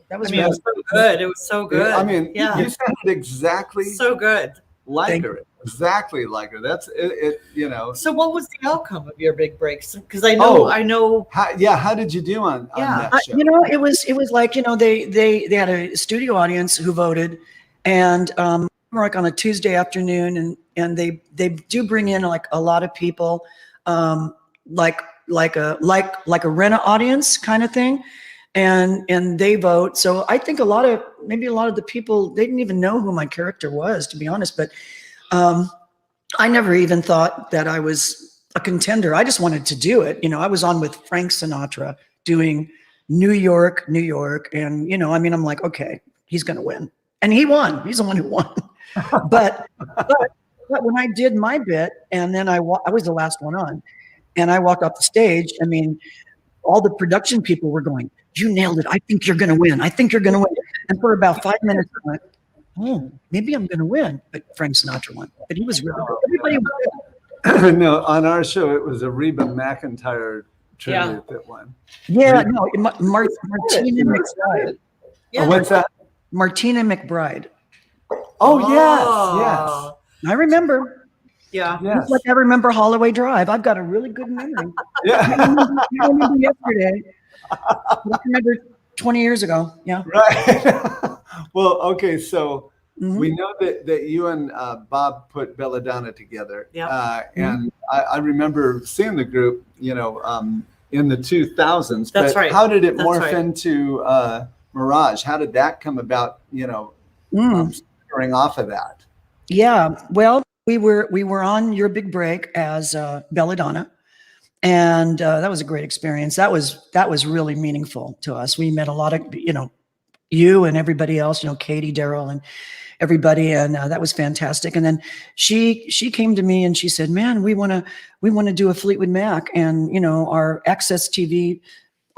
that was I mean, it was so good. It was so good. I mean, yeah, you sounded exactly so good. like her. Exactly like her. That's it. You know. So, what was the outcome of your big breaks? Because I know. How did you do on that show? You know, it was like, you know, they had a studio audience who voted, and like on a Tuesday afternoon, and they do bring in like a lot of people, like a Rena audience kind of thing, and they vote. So I think a lot of the people, they didn't even know who my character was, to be honest, but I never even thought that I was a contender. I just wanted to do it. You know, I was on with Frank Sinatra doing New York, and, you know, I mean, I'm like, okay, he's going to win. And he won. He's the one who won. but when I did my bit, and then I was the last one on, and I walked off the stage, I mean, all the production people were going, "You nailed it. I think you're going to win. I think you're going to win." And for about 5 minutes, I went, "Oh, maybe I'm going to win." But Frank Sinatra won. But he was really good. Everybody was good. No, on our show, it was a Reba McEntire tribute that won. Yeah, no, Martina McBride. Yeah. Oh, what's that? Martina McBride. Oh, yes. I remember. Yeah. Yes. Just like I remember Holloway Drive. I've got a really good memory. Yeah. I remember yesterday. I remember 20 years ago. Yeah. Right. Well, okay. So we know that you and Bob put Belladonna together. Yeah. And I remember seeing the group, you know, in the 2000s. That's right. How did it That's morph right. into Mirage? How did that come about, you know, starting off of that? Yeah. Well, we were on Your Big Break as Belladonna, and that was a great experience. That was really meaningful to us. We met a lot of, you know, you and everybody else, you know, Katie, Daryl, and everybody, and that was fantastic. And then she came to me and she said, "Man, we want to do a Fleetwood Mac, and you know, our AXSTV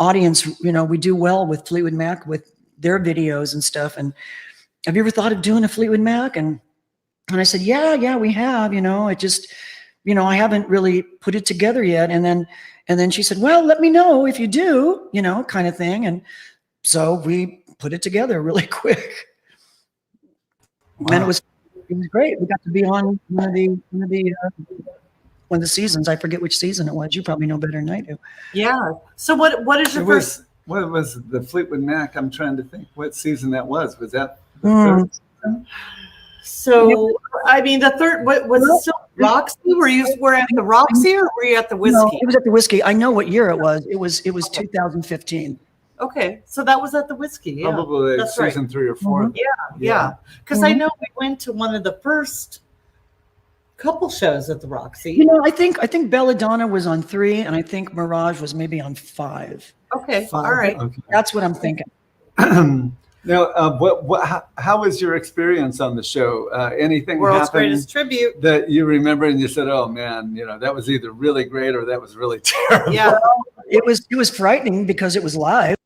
audience, we do well with Fleetwood Mac with their videos and stuff. And have you ever thought of doing a Fleetwood Mac? And I said, yeah, we have, it just, I haven't really put it together yet. And then she said, well, let me know if you do, kind of thing. And so we put it together really quick. Wow. And it was great. We got to be on one of the seasons. I forget which season it was. You probably know better than I do. Yeah. So what is your first? What was the Fleetwood Mac? I'm trying to think what season that was. Was that the third season? So I mean, the third. What was it? Still Roxy? Were at the Roxy or were you at the Whiskey? No, it was at the Whiskey. I know what year it was. It was 2015. Okay, so that was at the Whiskey. Yeah. Probably That's season 3 or 4. Mm-hmm. Yeah. Because I know we went to one of the first couple shows at the Roxy. I think Belladonna was on 3, and I think Mirage was maybe on 5. Okay, 5. All right. Okay. That's what I'm thinking. Now, how was your experience on the show? Anything World's happened Greatest Tribute that you remember and you said, "Oh man, that was either really great or that was really terrible"? Yeah, it was frightening because it was live.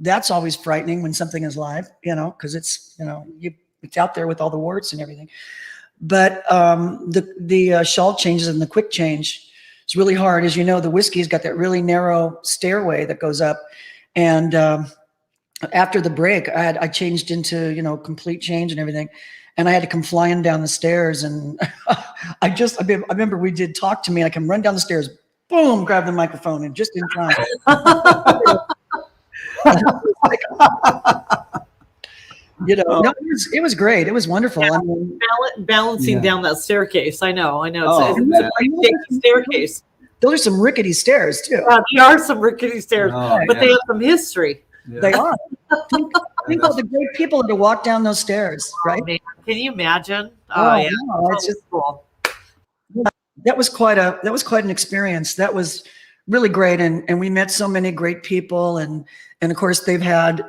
That's always frightening when something is live. Because it's it's out there with all the warts and everything. But the shawl changes and the quick change is really hard. As you know, the Whiskey's got that really narrow stairway that goes up, and after the break, I changed into complete change and everything, and I had to come flying down the stairs. And I remember we did Talk to Me. I come run down the stairs, boom, grab the microphone, and just in time. No, it was great. It was wonderful. Yeah. I mean, balancing down that staircase. I know. It's Oh, a shaky staircase. those are some rickety stairs too. There are some rickety stairs, Oh, but yeah. they have some history. Yeah. They are. Think of the great people that walk down those stairs, right? Oh, man. Can you imagine? Oh, yeah, no, it's just cool. That was quite an experience. That was really great, and we met so many great people, and of course they've had,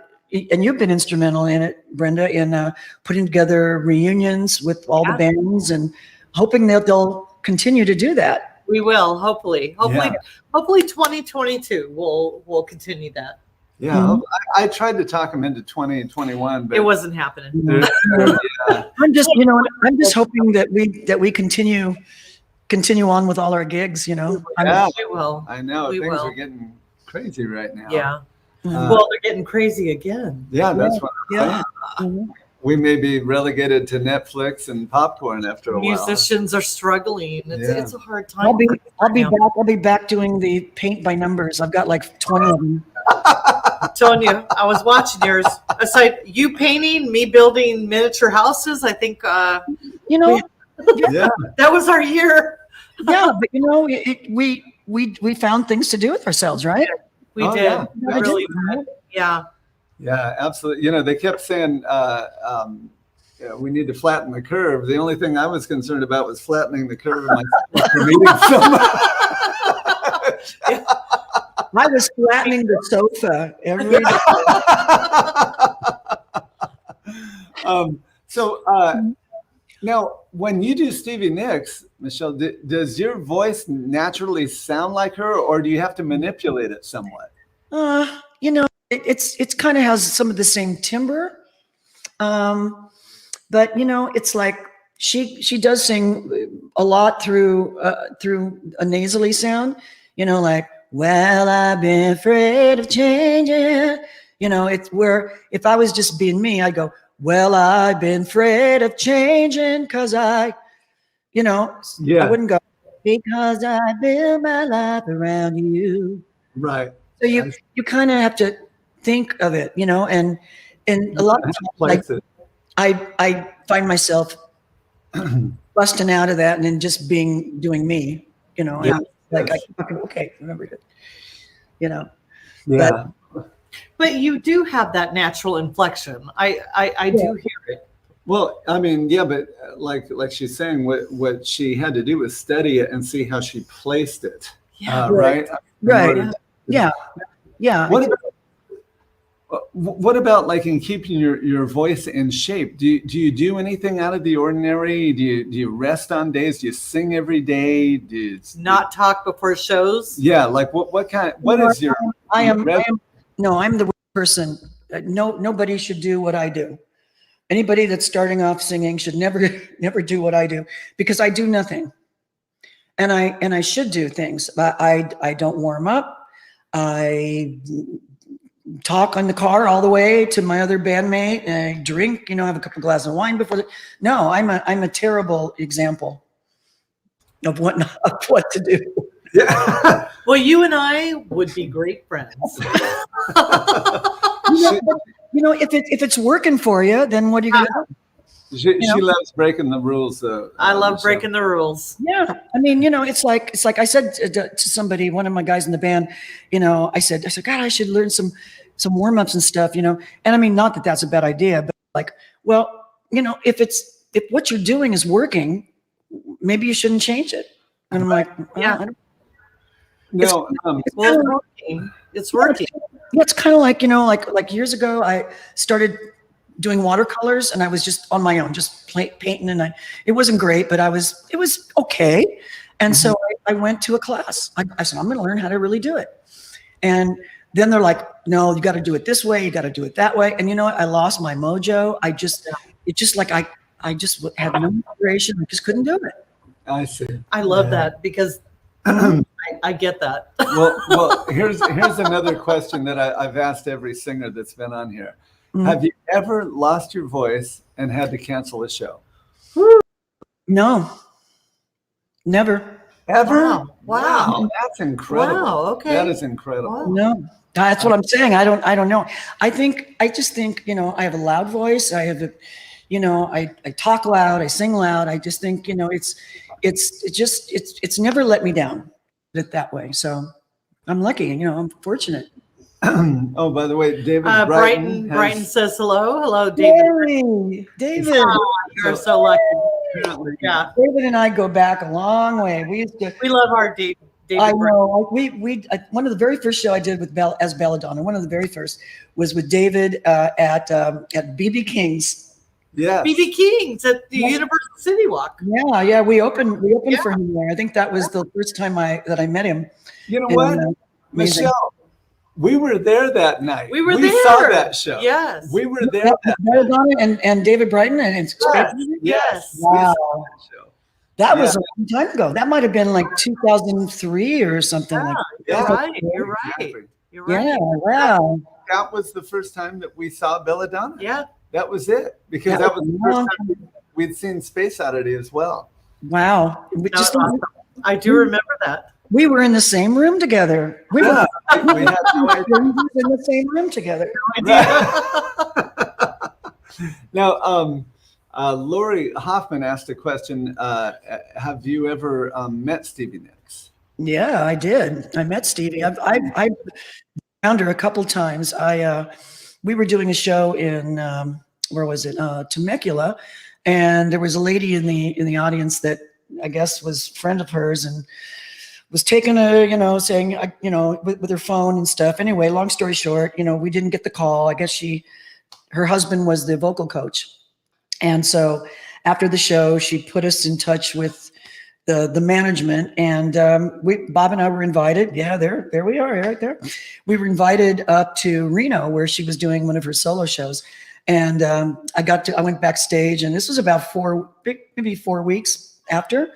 and you've been instrumental in it, Brenda, in putting together reunions with all the bands, and hoping that they'll continue to do that. We will, hopefully 2022 we'll continue that. Yeah, Mhm. I tried to talk him into 2021, but It wasn't happening. I'm just hoping that we continue on with all our gigs. Yeah. We will. I know We things will. are getting crazy right now. Yeah. Mhm. Well, they're getting crazy again. Yeah, that's what I'm Yeah. saying. We may be relegated to Netflix and popcorn after a while. Musicians are struggling. It's a hard time. I'll be now. back. I'll be back doing the paint by numbers. I've got like 20 of them. I'm telling you, I was watching yours. Aside you painting, me building miniature houses, I think Yeah. that was our year. Yeah, but we found things to do with ourselves, right? We Oh, did. yeah. We really did. Yeah. Yeah, absolutely. They kept saying we need to flatten the curve. The only thing I was concerned about was flattening the curve of my meeting so much. I was flattening the sofa every day. Now, when you do Stevie Nicks, Michelle, does your voice naturally sound like her, or do you have to manipulate it somewhat? It's kind of has some of the same timbre, but it's like she does sing a lot through a nasally sound, like, well, I've been afraid of changing. It's where if I was just being me, I'd go, well, I've been afraid of changing because I wouldn't go, because I build my life around you. Right. So you kind of have to think of it, and a lot of times, like, I find myself busting out of that and then just doing me, Yeah. like okay, remember it, Yeah. But you do have that natural inflection. I do hear it. Well, I mean, yeah, but like she's saying, what she had to do was study it and see how she placed it. Yeah. Right. Right. Yeah. What What about like in keeping your voice in shape? Do you do anything out of the ordinary? Do you rest on days? Do you sing every day? Do you not talk before shows? Yeah, like what is your? I'm the person. Nobody should do what I do. Anybody that's starting off singing should never do what I do, because I do nothing. And I should do things, but I don't warm up. I talk on the car all the way to my other bandmate, and I drink, have a couple of glasses of wine before. No, I'm a terrible example of what to do. Yeah. Well, you and I would be great friends. If it's working for you, then what are you gonna do? She loves breaking the rules. I love breaking the rules. Yeah, I mean, it's like I said to somebody, one of my guys in the band, I said, God, I should learn some warm ups and stuff, and I mean, not that that's a bad idea, but like, well, if what you're doing is working, maybe you shouldn't change it. And I'm like, yeah, it's working. It's kind of like, like years ago, I started doing watercolors, and I was just on my own, just painting, and it wasn't great, but it was okay. And so I went to a class. I said, I'm going to learn how to really do it. And then they're like, no, you got to do it this way. You got to do it that way. And you know what? I lost my mojo. I just had no inspiration. I just couldn't do it. I see. I love that, because I get that. Well, here's another question that I've asked every singer that's been on here. Have you ever lost your voice and had to cancel a show? No, never. Ever? Wow. That's incredible. Wow, okay. That is incredible. Wow. No, that's what I'm saying. I don't know. I just think, I have a loud voice. I have I talk loud, I sing loud. I just think, it's never let me down it that way. So I'm lucky, I'm fortunate. Oh, by the way, David Brighton says hello. Hello, David. Hey, David. Oh, you're so lucky. Yeah. David and I go back a long way. We love our David. I know. One of the very first show I did with as Belladonna, one of the very first was with David at BB King's. Yeah. BB King's at the Universal City Walk. Yeah. We opened for him there. I think that was the first time that I met him. You know what, Michelle? We were there that night. We saw that show. Yes. We were there. Belladonna and David Brighton and Yes. Wow. That was a long time ago. That might have been like 2003 or something. You're right. You're right. You're right. Yeah. Wow. That was the first time that we saw Belladonna. Yeah. That was it, because that was the first time we'd seen Space Oddity as well. Wow. I do remember that. We were in the same room together. We were had no idea. in the same room together. Now, Lori Hoffman asked a question. Have you ever met Stevie Nicks? Yeah, I did. I met Stevie. I found her a couple times. We were doing a show in where was it? Temecula, and there was a lady in the audience that I guess was a friend of hers and was taking saying, with her phone and stuff. Anyway, long story short, we didn't get the call. I guess her husband was the vocal coach. And so after the show, she put us in touch with the management, and Bob and I were invited. Yeah, there we are, right there. We were invited up to Reno, where she was doing one of her solo shows. And I went backstage, and this was about maybe 4 weeks after.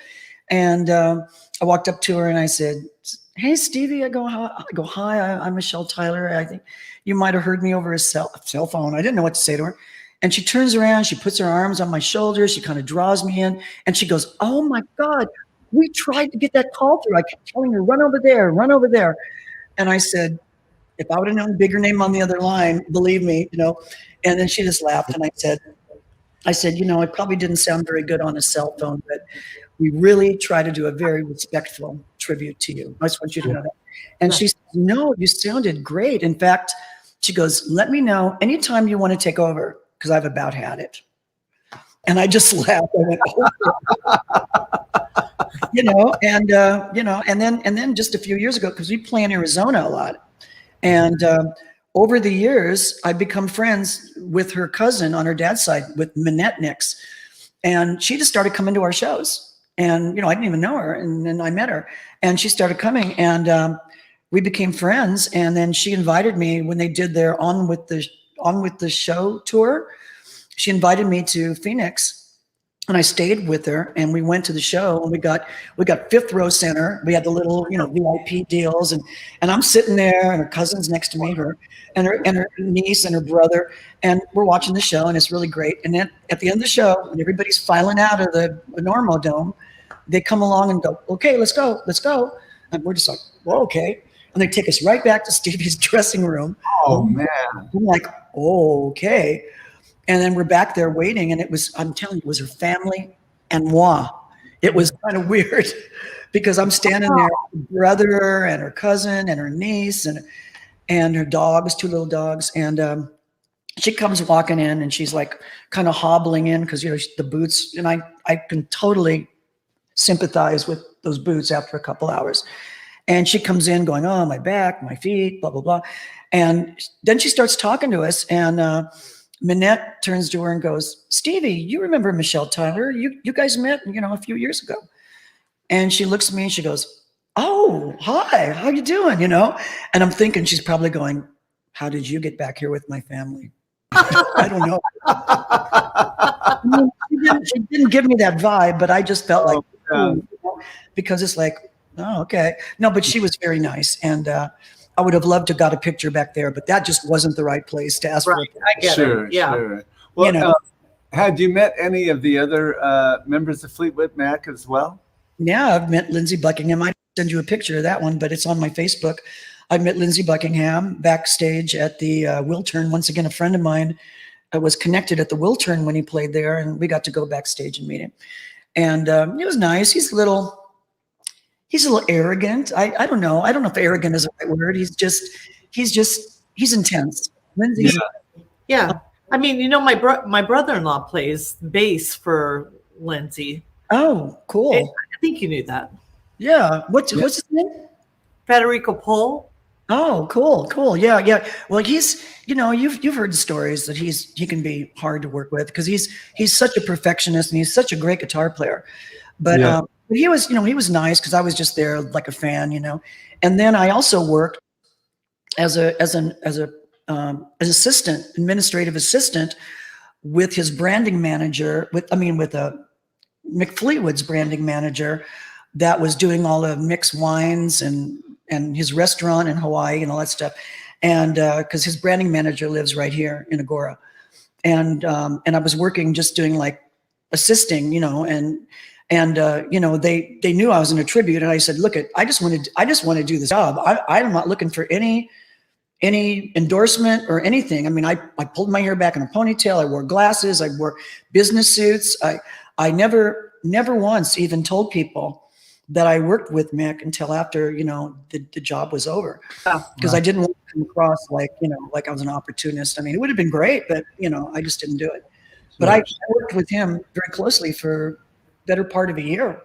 And I walked up to her and I said, "Hey, Stevie." I go, "Hi, I'm Michelle Tyler. I think you might have heard me over a cell phone." I didn't know what to say to her. And she turns around, she puts her arms on my shoulders, she kind of draws me in, and she goes, "Oh my God, we tried to get that call through. I kept telling her, run over there, run over there." And I said, if I would have known a bigger name on the other line, believe me, And then she just laughed, and I said, it probably didn't sound very good on a cell phone, but we really try to do a very respectful tribute to you. I just want you to know that. And she said, "No, you sounded great. In fact," she goes, "let me know anytime you want to take over, because I've about had it." And I just laughed. I went, and then just a few years ago, because we play in Arizona a lot, and over the years, I've become friends with her cousin on her dad's side, with Minette Nicks. And she just started coming to our shows. And, I didn't even know her. And then I met her and she started coming, and we became friends. And then she invited me when they did their On with the Show tour. She invited me to Phoenix. And I stayed with her, and we went to the show, and we got fifth row center. We had the little, VIP deals, and I'm sitting there, and her cousin's next to me, her niece and her brother, and we're watching the show, and it's really great. And then at the end of the show, when everybody's filing out of the Normo Dome, they come along and go, "Okay, let's go." And we're just like, "Well, okay." And they take us right back to Stevie's dressing room. Oh man! I'm like, "Oh, okay." And then we're back there waiting, and I'm telling you, it was her family and moi. It was kind of weird because I'm standing there with her brother and her cousin and her niece and her dogs, 2 little dogs. And she comes walking in, and she's like kind of hobbling in because, the boots. And I can totally sympathize with those boots after a couple hours. And she comes in going, "Oh, my back, my feet, blah, blah, blah." And then she starts talking to us, and Minette turns to her and goes, "Stevie, you remember Michelle Tyler? You guys met, a few years ago." And she looks at me and she goes, "Oh, hi, how you doing?" And I'm thinking she's probably going, "How did you get back here with my family?" I don't know. She didn't give me that vibe, but I just felt like, because it's like, oh, okay. No, but she was very nice. And I would have loved to got a picture back there, but that just wasn't the right place to ask for. I get it. Yeah. Sure. Well, had you met any of the other members of Fleetwood Mac as well? Yeah, I've met Lindsey Buckingham. I send you a picture of that one, but it's on my Facebook. I met Lindsey Buckingham backstage at the Wiltern. Once again, a friend of mine was connected at the Wiltern when he played there, and we got to go backstage and meet him. And it was nice. He's a little arrogant. I don't know. I don't know if arrogant is the right word. He's intense. Lindsey's Yeah. I mean, my brother-in-law plays bass for Lindsey. Oh, cool. I think you knew that. Yeah. What's his name? Federico Pole. Oh, cool. Yeah. Well, he's, you've heard the stories that he can be hard to work with because he's such a perfectionist and he's such a great guitar player. But but he was, he was nice because I was just there like a fan, And then I also worked as an assistant, administrative assistant with his branding manager, with Mick Fleetwood's branding manager that was doing all the Mick's wines and his restaurant in Hawaii and all that stuff. And because his branding manager lives right here in Agora. And I was working just doing like assisting, and they knew I was in a tribute, and I said, "Look, I just want to do this job. I'm not looking for any endorsement or anything. I mean, I pulled my hair back in a ponytail. I wore glasses. I wore business suits. I never once even told people that I worked with Mick until after the job was over, because I didn't want to come across like I was an opportunist. I mean, it would have been great, but I just didn't do it. But I worked with him very closely for better part of a year.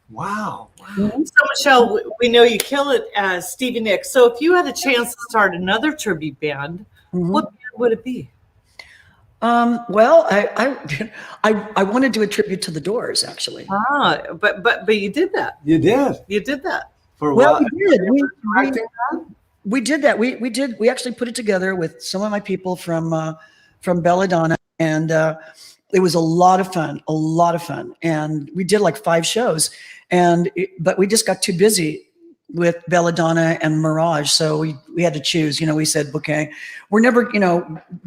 Wow. So Michelle, we know you kill it as Stevie Nicks. So if you had a chance to start another tribute band, what band would it be? Well, I want to do a tribute to the Doors, actually. But you did that. You did. You did that. For well, what? We did that. We actually put it together with some of my people from Belladonna, and it was a lot of fun. And we did like 5 shows, but we just got too busy with Belladonna and Mirage. So we had to choose, we said, okay, we're never,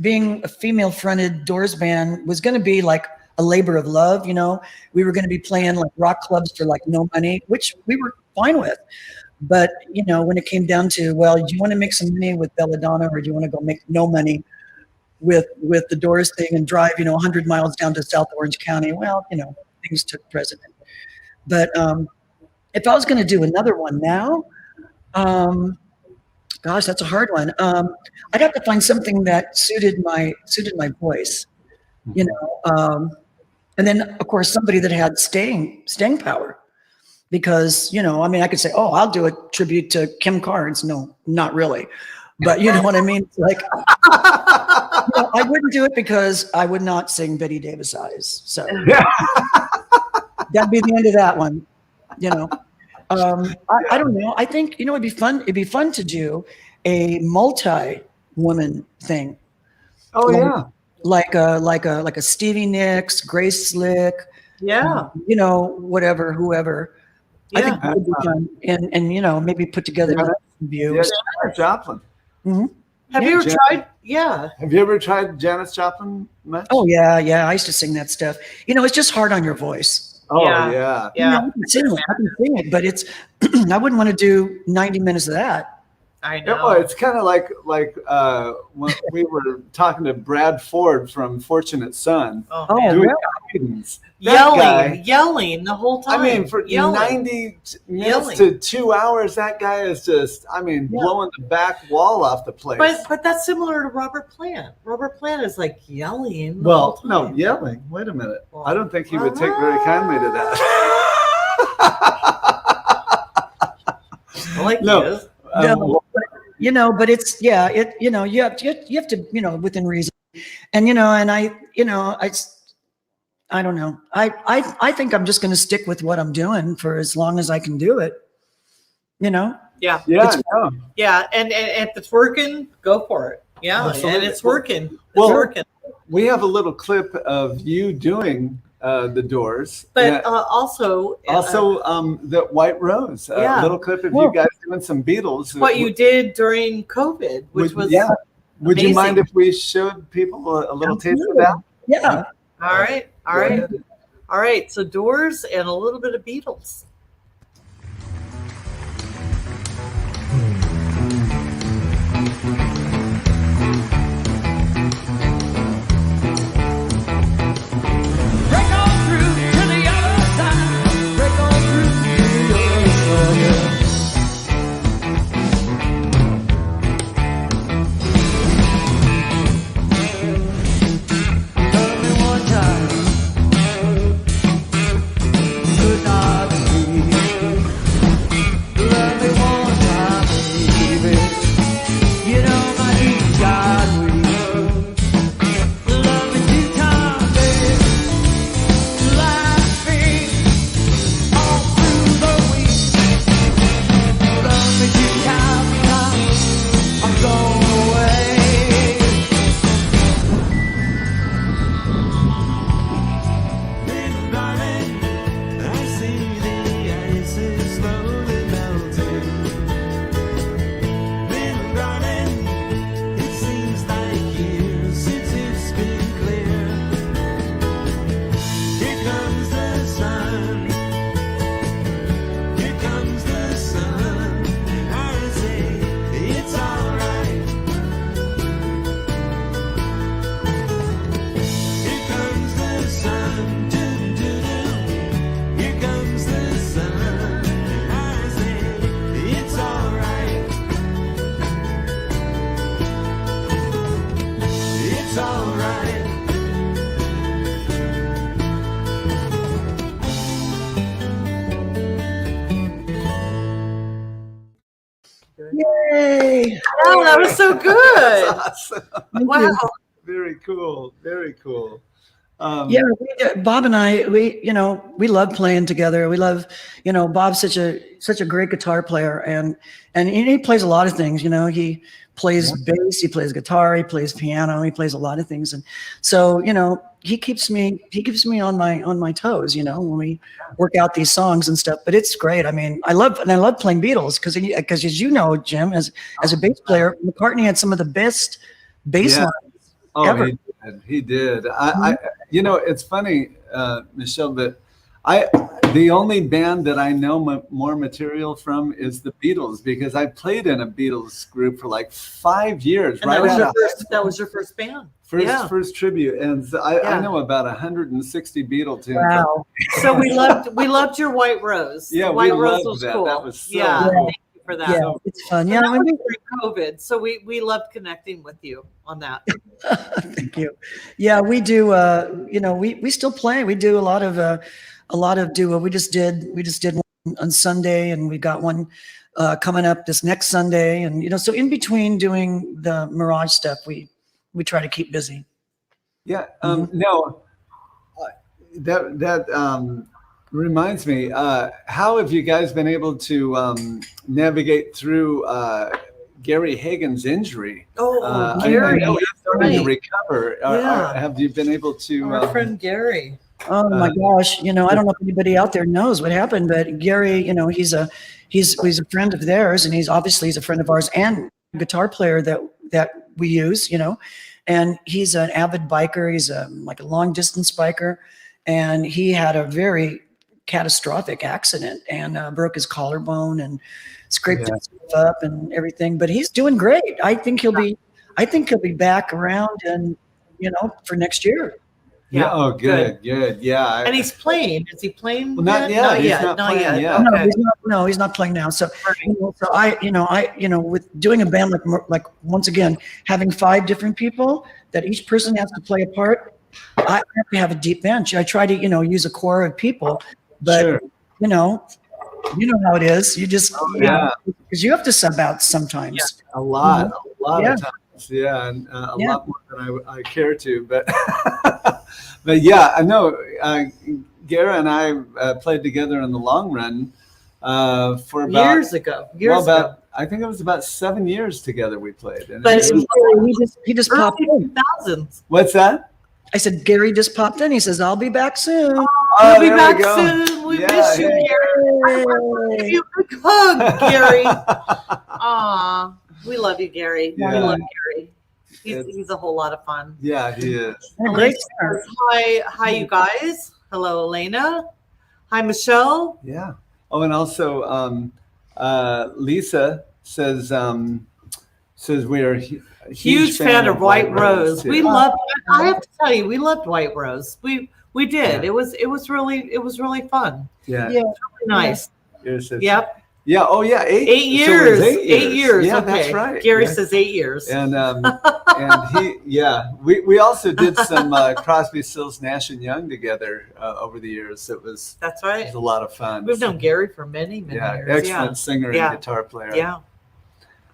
being a female fronted Doors band was going to be like a labor of love. We were going to be playing like rock clubs for like no money, which we were fine with. But, when it came down to, well, do you want to make some money with Belladonna, or do you want to go make no money with the Doors thing and drive, 100 miles down to South Orange County? Well, things took precedent. But if I was going to do another one now, gosh, that's a hard one. I'd have to find something that suited my voice, and then of course somebody that had staying power, because I could say, oh, I'll do a tribute to Kim Carnes. No, not really. but you know what I mean? It's like, I wouldn't do it because I would not sing Betty Davis Eyes. So that'd be the end of that one, you know. I don't know. I think, you know, it'd be fun. It'd be fun to do a multi-woman thing. Oh yeah. Like a Stevie Nicks, Grace Slick. Yeah. You know, whatever, whoever. I think that would be fun. And you know, maybe put together views. Yeah, Joplin. Mm-hmm. Have you ever tried? Yeah. Have you ever tried Janis Joplin much? Oh yeah. I used to sing that stuff. You know, it's just hard on your voice. Oh Yeah. yeah. You know, I can sing it, but it's I wouldn't want to do 90 minutes of that. I know. No, it's kind of like when we were talking to Brad Ford from Fortunate Son. Doing Hagen's. Yelling the whole time. I mean, for 90 minutes to 2 hours, that guy is just, blowing the back wall off the place. But that's similar to Robert Plant. Robert Plant is like yelling. Well, no, yelling. Wait a minute. I don't think he would take very kindly to that. I like this. No, you know, but it's you know, you have to, you know, within reason, and you know, and I don't know. I think I'm just going to stick with what I'm doing for as long as I can do it. You know. Yeah. Yeah. And if it's working, go for it. Yeah. Absolutely. And it's working. Well, working. We have a little clip of you doing the Doors, but also the White Rose. A little clip of you guys doing some Beatles. What you did during COVID, which was Would you mind if we showed people a little taste of that? Yeah. All right. So Doors and a little bit of Beatles. Yay! Oh, that was so good. Awesome. Wow. Very cool. Very cool. Bob and I, we love playing together. We love, Bob's such a great guitar player, and he plays a lot of things. He plays bass, he plays guitar, he plays piano, he plays a lot of things, and so he keeps me on my toes. When we work out these songs and stuff. But it's great. I mean, I love playing Beatles because as you know, Jim, as a bass player, McCartney had some of the best bass lines ever. He did. It's funny, Michelle, that the only band that I know more material from is the Beatles, because I played in a Beatles group for like 5 years. And that was your first band. First tribute, and I know about 160 Beatle tunes. Wow! So we loved your White Rose. Yeah, White we Rose loved was that. cool. That was so cool. cool. Thank you for that. Yeah, it's fun. Yeah, that was during COVID, so we loved connecting with you on that. Thank you. Yeah, we do. We still play. We do a lot of duo. We just did one on Sunday, and we got one coming up this next Sunday. And, you know, so in between doing the Mirage stuff, we try to keep busy. Yeah. No, that reminds me, how have you guys been able to navigate through Gary Hagen's injury? Oh, I Gary. know he's starting to Right. recover. Yeah. Have you been able to? Our friend Gary. Oh my gosh. You know, I don't know if anybody out there knows what happened, but Gary, you know, he's a friend of theirs, and he's a friend of ours and guitar player that we use, you know, and he's an avid biker. He's like a long distance biker, and he had a very catastrophic accident and broke his collarbone and scraped himself up and everything, but he's doing great. I think he'll be back around, and, you know, for next year. Yeah. Oh, good. Yeah. And he's playing. Is he playing? Well, not yet. Not He's yet. not Not playing yet. yet. Okay. No, he's not playing now. So, so with doing a band like once again, having 5 different people that each person has to play a part, I have to have a deep bench. I try to, you know, use a core of people, but Sure. you know how it is. You just, because you have to sub out sometimes. A lot of times. Yeah, and a Yeah. lot more than I care to, but but yeah, I know. Gara and I played together in the long run for about Years ago. I think it was about 7 years together we played. And But it was- he just popped early in. 2000s. what's that? I said, Gary just popped in. He says, I'll be back soon. We'll Oh, be there back we go. soon. We Yeah, miss you, yeah. Gary. I want to give you a big hug, Gary. Aw, we love you, Gary. Yeah. We love Gary. It's- He's a whole lot of fun. Yeah, he is. And a Elena great says, hi, you guys. Hello, Elena. Hi, Michelle. Yeah. Oh, and also Lisa says we are a Huge fan of White Rose. too. We love. I have to tell you, we loved White Rose. We did. Yeah. It was really fun. Yeah. Yeah. Really nice. Yours says- Yep. Yeah. Oh, yeah. 8 8 years. so it was 8 years. Yeah, Okay. that's right. Gary Yeah. says 8 years. And we also did some Crosby, Stills, Nash and Young together over the years. It was That's right. a lot of fun. We've known Gary for many years. Excellent singer Yeah. and guitar player. Yeah.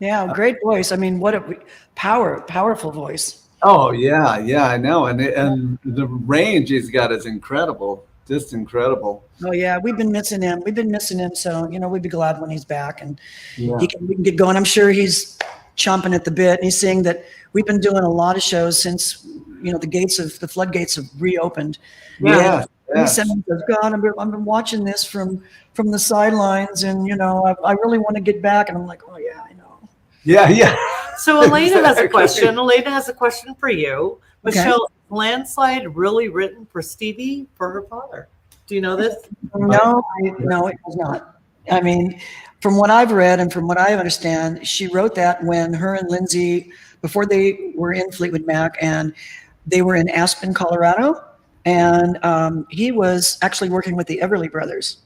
Yeah, great voice. I mean, what a powerful voice. Oh yeah, I know, and the range he's got is incredible, just incredible. Oh yeah, we've been missing him. So, you know, we'd be glad when he's back and Yeah. we can get going. I'm sure he's chomping at the bit. And he's saying that we've been doing a lot of shows since, you know, the floodgates have reopened. Yeah. He said, God, I've been watching this from the sidelines, and, you know, I really want to get back. And I'm like, oh yeah, I know. Yeah. So Elena has a Exactly. question. Elena has a question for you. Okay. Michelle, Landslide really written for Stevie for her father? Do you know this? No, it was not. I mean, from what I've read and from what I understand, she wrote that when her and Lindsey, before they were in Fleetwood Mac, and they were in Aspen, Colorado, and he was actually working with the Everly Brothers,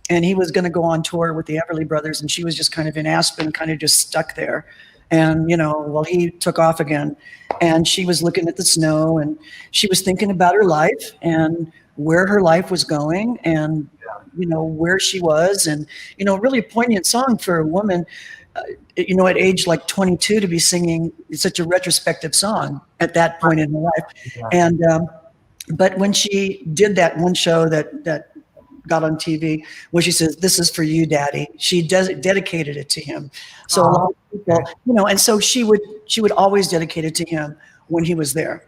and he was going to go on tour with the Everly Brothers, and she was just kind of in Aspen, kind of just stuck there. And, you know, well, he took off again, and she was looking at the snow, and she was thinking about her life and where her life was going, and, you know, where she was, and, you know, really poignant song for a woman, you know, at age like 22 to be singing such a retrospective song at that point in her life. Yeah. And, but when she did that one show that got on TV, where she says, "This is for you, Daddy," she dedicated it to him. So a lot of people, you know, and so she would always dedicate it to him when he was there.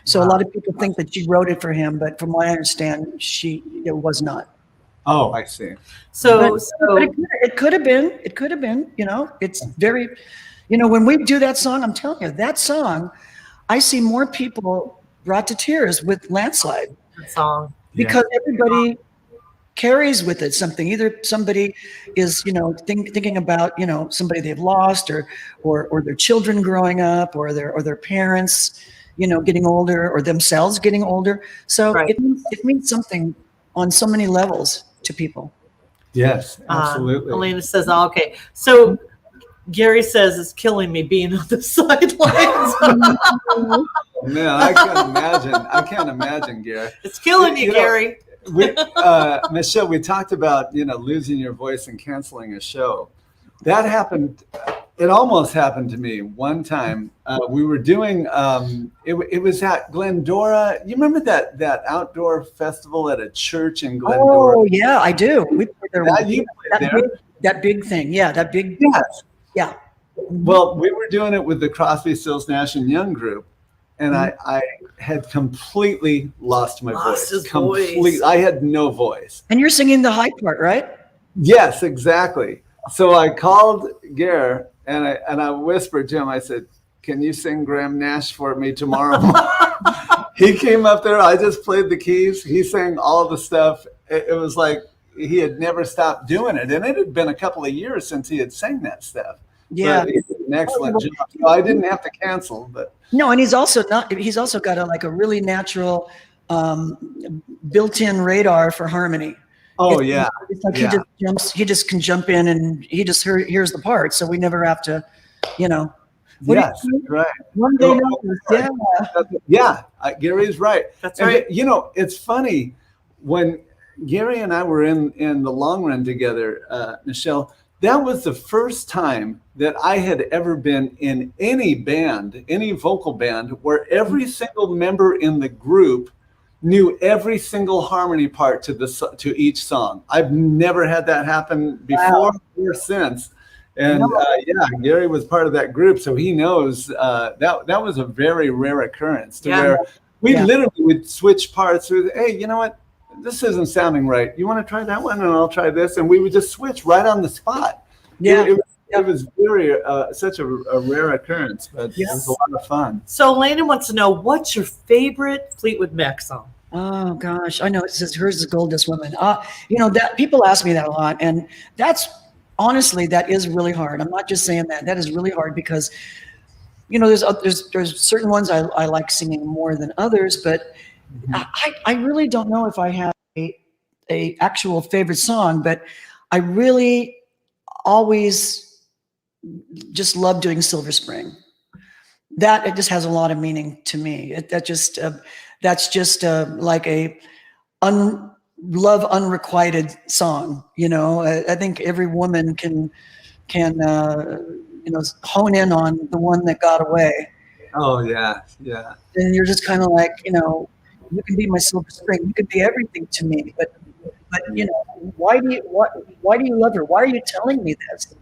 So a lot of people think that she wrote it for him, but from what I understand, it was not. Oh, I see. So But it could have been. It could have been. You know, it's very, you know, when we do that song, I'm telling you, that song, I see more people brought to tears with Landslide song. because everybody carries with it something. Either somebody is, you know, thinking about, you know, somebody they've lost, or their children growing up, or their parents, you know, getting older, or themselves getting older. So Right. it means something on so many levels to people. Yes, absolutely. Elena says, oh, okay. So Gary says it's killing me being on the sidelines. Man, I can't imagine, Gary. It's killing you, know, Gary. Michelle, we talked about, losing your voice and canceling a show. That happened. It almost happened to me one time. We were doing, it was at Glendora. You remember that outdoor festival at a church in Glendora? Oh, yeah, I do. We played there. That big thing. Yeah, that big. Yes. Yeah. Well, we were doing it with the Crosby, Stills, Nash and Young group. And I had completely lost my voice. I had no voice. And you're singing the high part, right? Yes, exactly. So I called Gare and I whispered to him, I said, "Can you sing Graham Nash for me tomorrow?" He came up there. I just played the keys. He sang all the stuff. It was like he had never stopped doing it. And it had been a couple of years since he had sang that stuff. Yeah. But he did an excellent job. So I didn't have to cancel, but. No, and he's also got a really natural built-in radar for harmony. Oh, it's like he just can jump in and he just hears the part. So we never have to, Yes, right. One day notice, yeah. Gary's right. That's right. It's funny when Gary and I were in the long run together, Michelle, that was the first time that I had ever been in any band, any vocal band, where every single member in the group knew every single harmony part to each song. I've never had that happen before or since. And Gary was part of that group, so he knows that was a very rare occurrence where we literally would switch parts with, "Hey, you know what? This isn't sounding right. You want to try that one, and I'll try this," and we would just switch right on the spot. Yeah, it was very such a rare occurrence, but it was a lot of fun. So Elena wants to know, what's your favorite Fleetwood Mac song? Oh gosh, I know it says hers is Gold Dust Woman. That people ask me that a lot, and honestly, that is really hard. I'm not just saying that. That is really hard because, there's certain ones I like singing more than others, but I really don't know if I have a actual favorite song, but I really always just love doing Silver Spring. That it just has a lot of meaning to me. That's just like a love unrequited song. I think every woman can hone in on the one that got away. Oh yeah. And you're just kind of like, you can be my Silver Spring. You could be everything to me, but why do you love her? Why are you telling me this?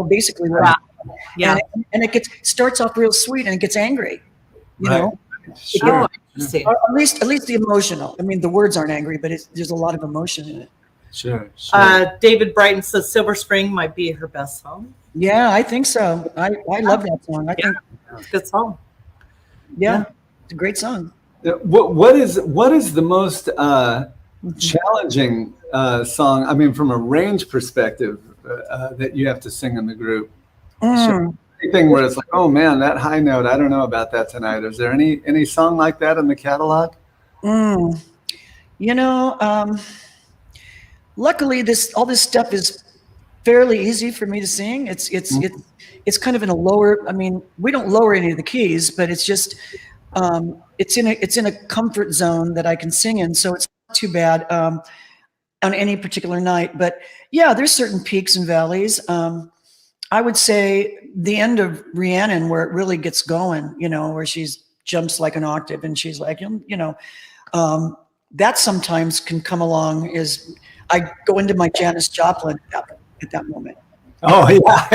Basically what. Yeah. And it starts off real sweet and it gets angry. Sure. At least the emotional. I mean, the words aren't angry, but there's a lot of emotion in it. Sure. David Brighton says Silver Spring might be her best song. Yeah, I think so. I love that song. I think it's a good song. Yeah, it's a great song. What is the most challenging song? I mean, from a range perspective, that you have to sing in the group. So anything where it's like, oh man, that high note, I don't know about that tonight. Is there any song like that in the catalog? Luckily, all this stuff is fairly easy for me to sing. It's kind of in a lower. I mean, we don't lower any of the keys, but it's just it's in a comfort zone that I can sing in, so it's not too bad on any particular night. But yeah, there's certain peaks and valleys. I would say the end of Rhiannon, where it really gets going, where she's jumps like an octave and she's like, that sometimes can come along as I go into my Janis Joplin at that moment. Oh yeah.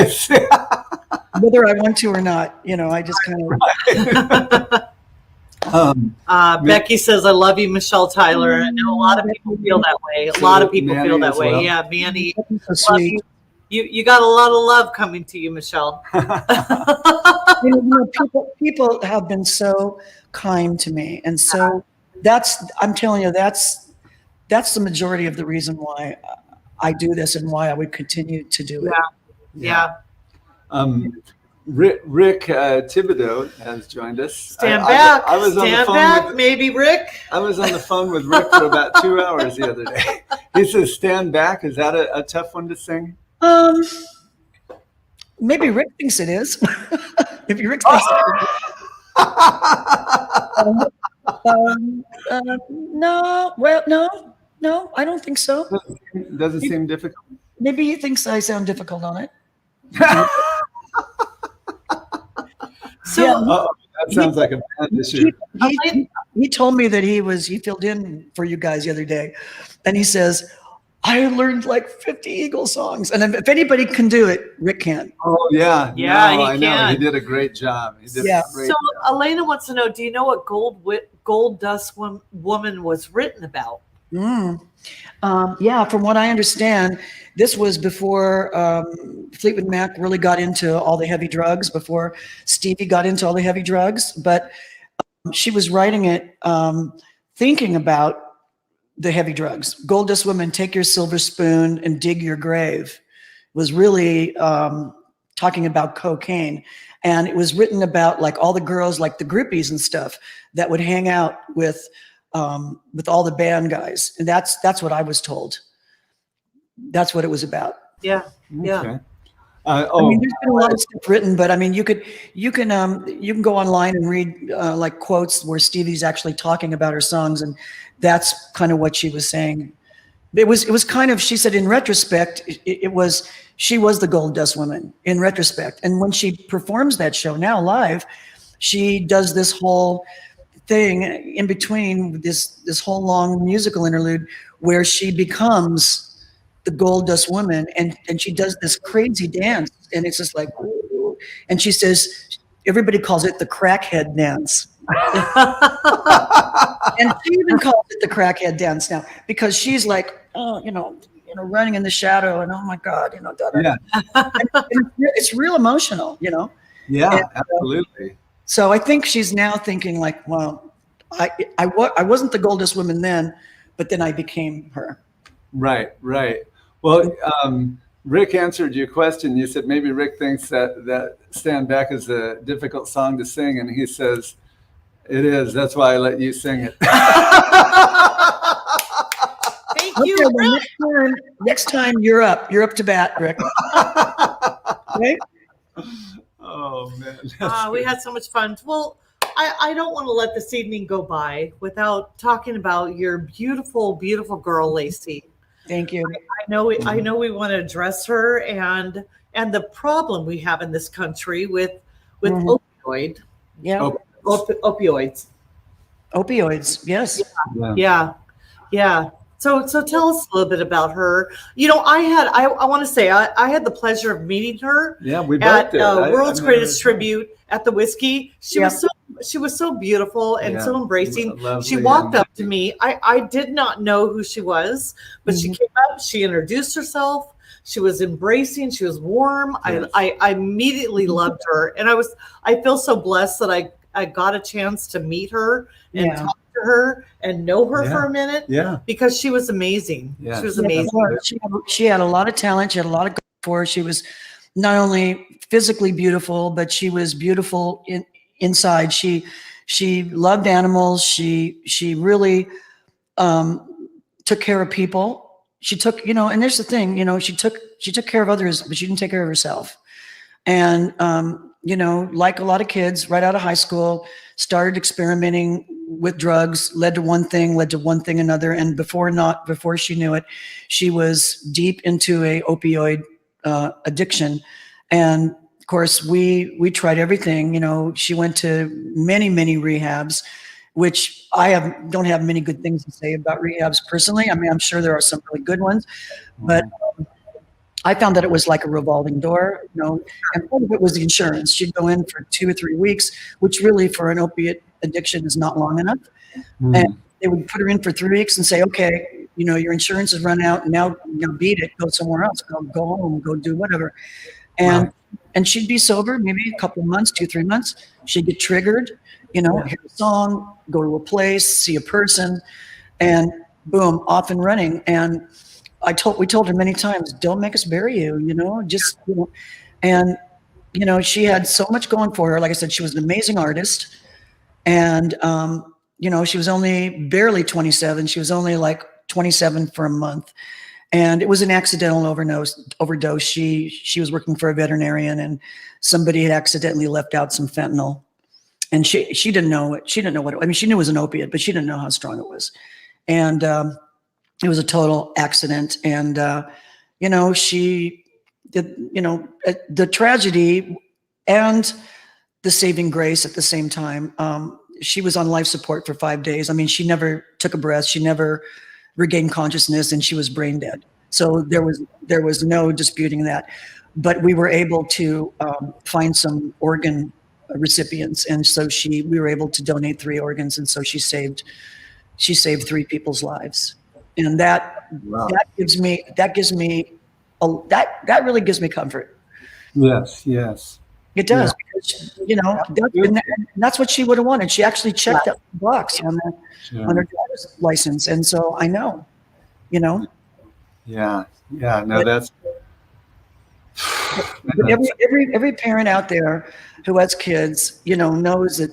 Whether I want to or not, I just kind of. Becky says, "I love you, Michelle Tyler." And a lot of people feel that way. A lot of people feel that way. Well. Yeah, Manny, so sweet. You got a lot of love coming to you, Michelle. People have been so kind to me, and so I'm telling you, that's the majority of the reason why I do this and why I would continue to do it. Yeah. Rick Thibodeau has joined us. Stand back. I was on the phone back, maybe Rick. I was on the phone with Rick for about 2 hours the other day. He says, "Stand back." Is that a tough one to sing? Maybe Rick thinks it is. If Rick thinks it is. No, well, no, I don't think so. Doesn't seem difficult. Maybe he thinks I sound difficult on it. So That sounds like a bad issue. He told me that he filled in for you guys the other day, and he says, I learned like 50 Eagles songs. And if anybody can do it, Rick can. Oh, yeah. Yeah, no, he I know. can. He did a great job. He did a great So job. Elena wants to know, do you know what Gold Dust Woman was written about? Yeah, from what I understand, this was before Fleetwood Mac really got into all the heavy drugs, before Stevie got into all the heavy drugs. But she was writing it thinking about the heavy drugs. Gold Dust Woman, take your silver spoon and dig your grave, was really talking about cocaine. And it was written about like all the girls, like the groupies and stuff that would hang out with all the band guys. And that's what I was told. That's what it was about. Yeah. Okay. I mean, there's been a lot of stuff written, but I mean, you can go online and read like quotes where Stevie's actually talking about her songs, and that's kind of what she was saying. It was kind of, she said, in retrospect, she was the Gold Dust Woman in retrospect. And when she performs that show now live, she does this whole thing in between, this whole long musical interlude where she becomes the Gold Dust Woman, and she does this crazy dance, and it's just like, ooh. And she says, everybody calls it the crackhead dance. And she even calls it the crackhead dance now, because she's like, oh, running in the shadow, and oh my God, Yeah. And it's real emotional, Yeah, and, absolutely. So I think she's now thinking like, well, I wasn't the Gold Dust Woman then, but then I became her. Right. Well, Rick answered your question. You said maybe Rick thinks that Stand Back is a difficult song to sing, and he says, it is. That's why I let you sing it. Thank Okay, you, well, Rick. next time you're up to bat, Rick. Okay? Oh, man. We had so much fun. Well, I don't want to let this evening go by without talking about your beautiful, beautiful girl, Lacey. Thank you. I know we want to address her and the problem we have in this country with opioid. Yeah. Opioids. Opioids. Yes. Yeah. So tell us a little bit about her. I want to say I had the pleasure of meeting her. Yeah, we at both did. World's Greatest Tribute at the Whiskey. She was so beautiful and so embracing. She walked up to me. I did not know who she was, but she came up. She introduced herself. She was embracing. She was warm. Yes. I immediately loved her, and I feel so blessed that I got a chance to meet her and talk to her and know her for a minute. Yeah, because she was amazing. Yeah. She was amazing. She had a lot of talent. She had a lot of go for her. She was not only physically beautiful, but she was beautiful inside. She loved animals. She really took care of people. She took, and there's the thing, she took care of others, but she didn't take care of herself. And like a lot of kids right out of high school, started experimenting with drugs, led to one thing another. And before she knew it, she was deep into a opioid addiction. And of course, we tried everything. She went to many, many rehabs, which I don't have many good things to say about rehabs personally. I mean, I'm sure there are some really good ones, but I found that it was like a revolving door, and part of it was the insurance. She'd go in for 2 or 3 weeks, which really for an opiate addiction is not long enough. And they would put her in for 3 weeks and say, okay, your insurance has run out, and now beat it, go somewhere else, go home, go do whatever. And she'd be sober maybe a couple of months, 2, 3 months. She'd get triggered, hear a song, go to a place, see a person, and boom, off and running. And we told her many times, don't make us bury you, and she had so much going for her. Like I said, she was an amazing artist, and she was only barely 27. She was only like 27 for a month, and it was an accidental overdose. She was working for a veterinarian, and somebody had accidentally left out some fentanyl, and she didn't know it. She didn't know what I mean, she knew it was an opiate, but she didn't know how strong it was. And it was a total accident. And, you know, she did, you know, the tragedy and the saving grace at the same time. She was on life support for 5 days. I mean, she never took a breath. She never regained consciousness, and she was brain dead. So there was no disputing that. But we were able to find some organ recipients, and so we were able to donate 3 organs, and so she saved 3 people's lives. And that gives me that really gives me comfort. Yes, yes. It does, because, you know, that's what she would have wanted. She actually checked that box on her driver's license, and so I know, you know. Yeah, no, that's. Every parent out there who has kids, you know, knows that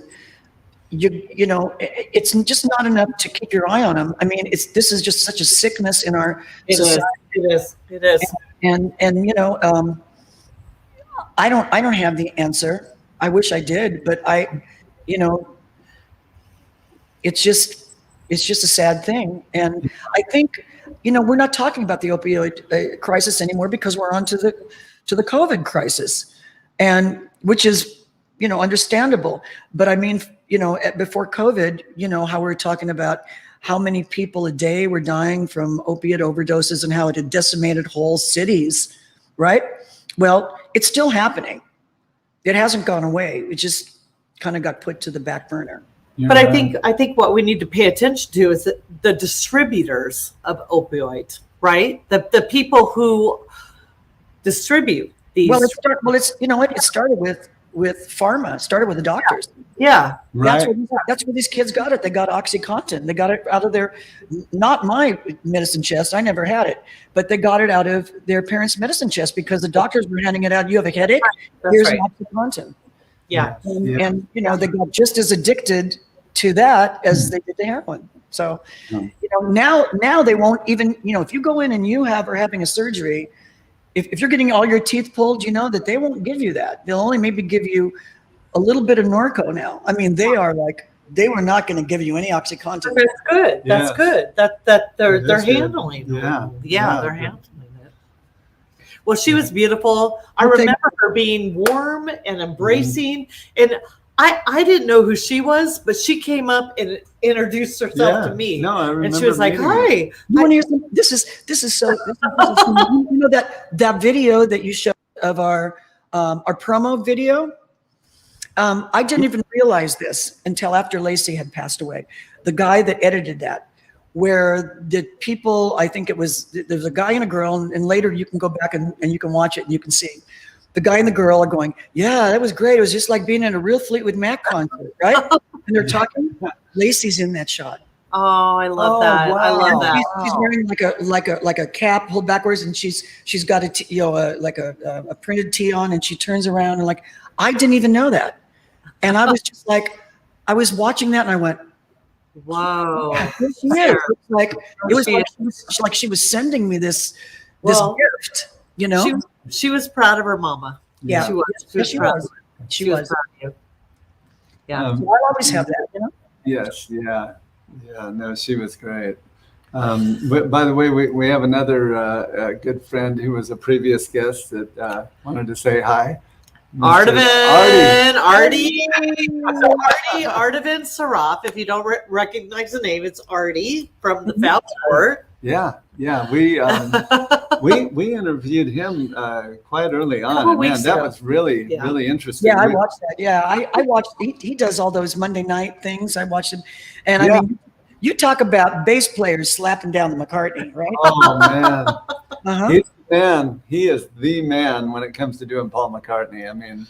you know, it's just not enough to keep your eye on them. I mean, this is just such a sickness in our society. It is. And you know, I don't have the answer. I wish I did, but you know, it's just a sad thing. And I think, you know, we're not talking about the opioid crisis anymore, because we're on to the COVID crisis, and which is, you know, understandable. But I mean, you know, before COVID, you know, how we're talking about how many people a day were dying from opiate overdoses and how it had decimated whole cities, right? Well, it's still happening. It hasn't gone away. It just kind of got put to the back burner. But I think what we need to pay attention to is that the distributors of opioids, right? The people who distribute these. Well, it's you know what? It started with pharma. It started with the doctors. Yeah. Right. That's where these kids got it. They got OxyContin. They got it out of not my medicine chest. I never had it, but they got it out of their parents' medicine chest, because the doctors were handing it out. You have a headache? Here's an OxyContin. Yeah. And you know, they got just as addicted to that as they did to heroin. So, you know, now they won't even, you know, if you go in and are having a surgery, if you're getting all your teeth pulled, you know that they won't give you that. They'll only maybe give you a little bit of Norco now. I mean, they were not going to give you any OxyContin. That's good. That's good. That they're handling it. Yeah, they're handling it. Well, she was beautiful. I remember her being warm and embracing, and I didn't know who she was, but she came up and introduced herself to me. No, I remember. And she was like, "Hi." You want to hear something? This is so. You know that video that you showed of our promo video. I didn't even realize this until after Lacey had passed away. The guy that edited that, where the people, I think there's a guy and a girl, and later you can go back and you can watch it and you can see. The guy and the girl are going, yeah, that was great. It was just like being in a real Fleetwood Mac concert, right? And they're talking. Lacey's in that shot. Oh, I love that. Wow. I love that. She's wearing like a cap pulled backwards, and she's got a printed tee on, and she turns around and like, I didn't even know that. And I was just like, I was watching that and I went, wow. Here she is. It was like she was sending me this gift, you know? She was proud of her mama. Yeah. She was. She was. She was. Proud of you. Yeah. So I always have that, you know? Yes. Yeah. No, she was great. But by the way, we have another good friend who was a previous guest that wanted to say hi. Artivin Saraf. If you don't recognize the name, it's Artie from the Foul Sport. Yeah. We interviewed him quite early on. Man, that was really interesting. Yeah, I watched that. Yeah, I watched. He does all those Monday night things. I watched him, and I mean, you talk about bass players slapping down the McCartney, right? Oh man, he's the man. He is the man when it comes to doing Paul McCartney. I mean,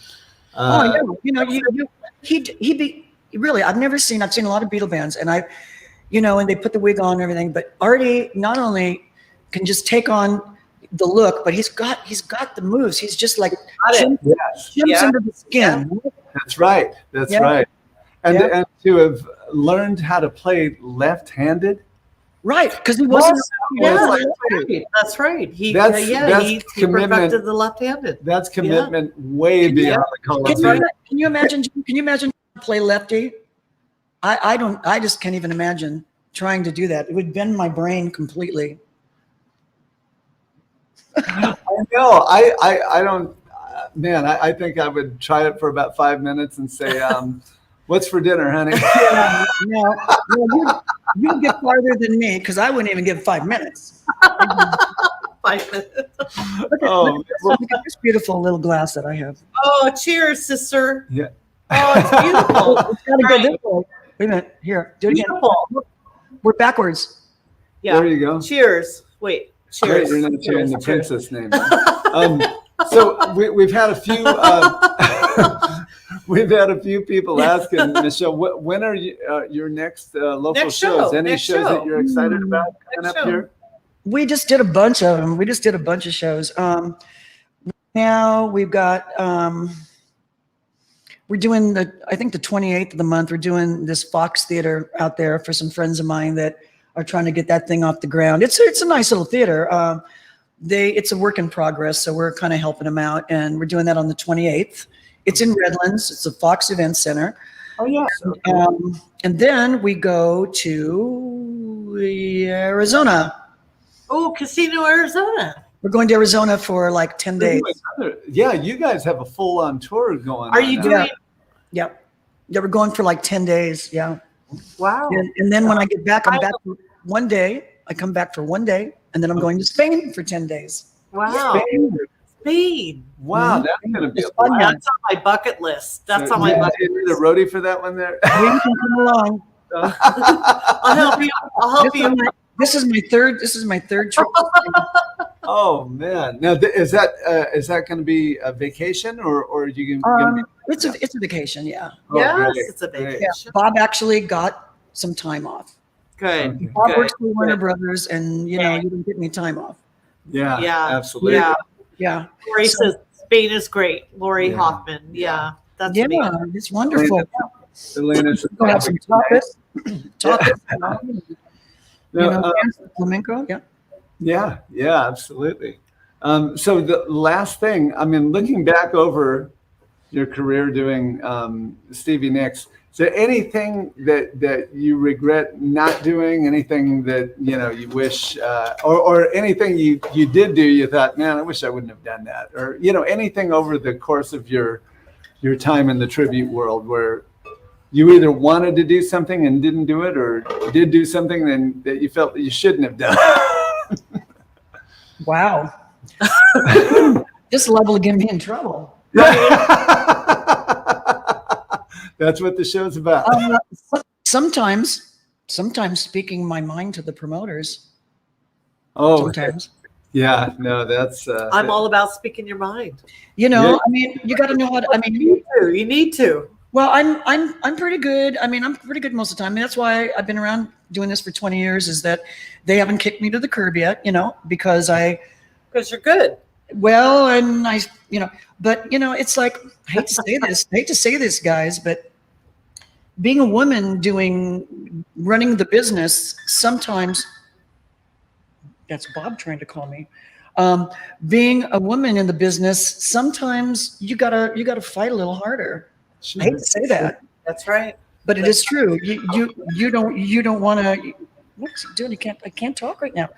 you know, he really. I've seen a lot of Beatle bands, and and they put the wig on and everything. But Artie not only can just take on the look, but he's got the moves. He's just like jumps under the skin. That's right. That's right. And to have learned how to play left-handed. Right, because he wasn't. That's right. He perfected the left-handed. That's commitment way beyond the color. Can you imagine play lefty. I just can't even imagine trying to do that. It would bend my brain completely. I know. I don't. Man, I think I would try it for about 5 minutes and say, "What's for dinner, honey?" Yeah, no, you get farther than me because I wouldn't even give 5 minutes. 5 minutes. Look at this beautiful little glass that I have. Oh, cheers, sister. Yeah. Oh, it's beautiful. It's gotta go this way. Wait a minute. Here, do it again. Beautiful. We're backwards. Yeah. There you go. Cheers. Wait. Cheers. Great, you're not sharing the Cheers. princess name. So we've had a few. We've had a few people asking, Michelle, when are you, your next local Next shows? show, Any next shows show. that you're excited about coming Next up show. here? We just did a bunch of them. We just did a bunch of shows. Now we've got, we're doing I think the 28th of the month, we're doing this Fox Theater out there for some friends of mine that are trying to get that thing off the ground. It's a nice little theater. It's a work in progress, so we're kind of helping them out, and we're doing that on the 28th. It's in Redlands. It's the Fox Event Center. Oh, yeah. And then we go to Arizona. Oh, Casino, Arizona. We're going to Arizona for like 10 days. Yeah, you guys have a full-on tour going. Are you on doing? now. Yeah, we're going for like 10 days. Yeah. Wow. And then when I get back, I'm back for 1 day. I come back for 1 day, and then I'm going to Spain for 10 days. Wow. Spain. Wow, that's going to be It's a fun. blast. That's on my bucket list. That's So, on my yeah, bucket is list. the roadie for that one there? We can come along. I'll help you. I'll help you. This is my third. This is my third trip. Oh man! Now is that going to be a vacation or are you going to? It's a vacation. Yeah. Yes, great, it's a great. vacation. Bob actually got some time off. Good. Okay. Bob Good. works for Warner Brothers, and you know you don't get any time off. Yeah, Yeah. absolutely. Yeah. Yeah. Lori says Spain is great. Lori Yeah. Hoffman. Yeah. That's Yeah, amazing. it's wonderful. Elena, We'll have some tapas. Tapas. You No, know, dance, flamenco. Yeah. yeah, absolutely. So the last thing, I mean, looking back over your career doing Stevie Nicks, is there anything that you regret not doing? Anything that you wish, or anything you did do, you thought, man, I wish I wouldn't have done that, or anything over the course of your time in the tribute world where you either wanted to do something and didn't do it, or did do something that you felt that you shouldn't have done. Wow. This level will get me in trouble. That's what the show's about. Sometimes speaking my mind to the promoters. Oh, Sometimes. yeah, no, that's. I'm all about speaking your mind. You know, Yeah. I mean, you got to know how to. I mean, You need to. well, I'm pretty good. I mean, I'm pretty good most of the time. And that's why I've been around doing this for 20 years. Is that they haven't kicked me to the curb yet? Because Because you're good. well, and but it's like I hate to say this, guys, but being a woman running the business, sometimes that's Bob trying to call me. Being a woman in the business, sometimes you gotta fight a little harder. I hate to say that, That's right. but it is true. You don't want to. What's he doing? I can't talk right now.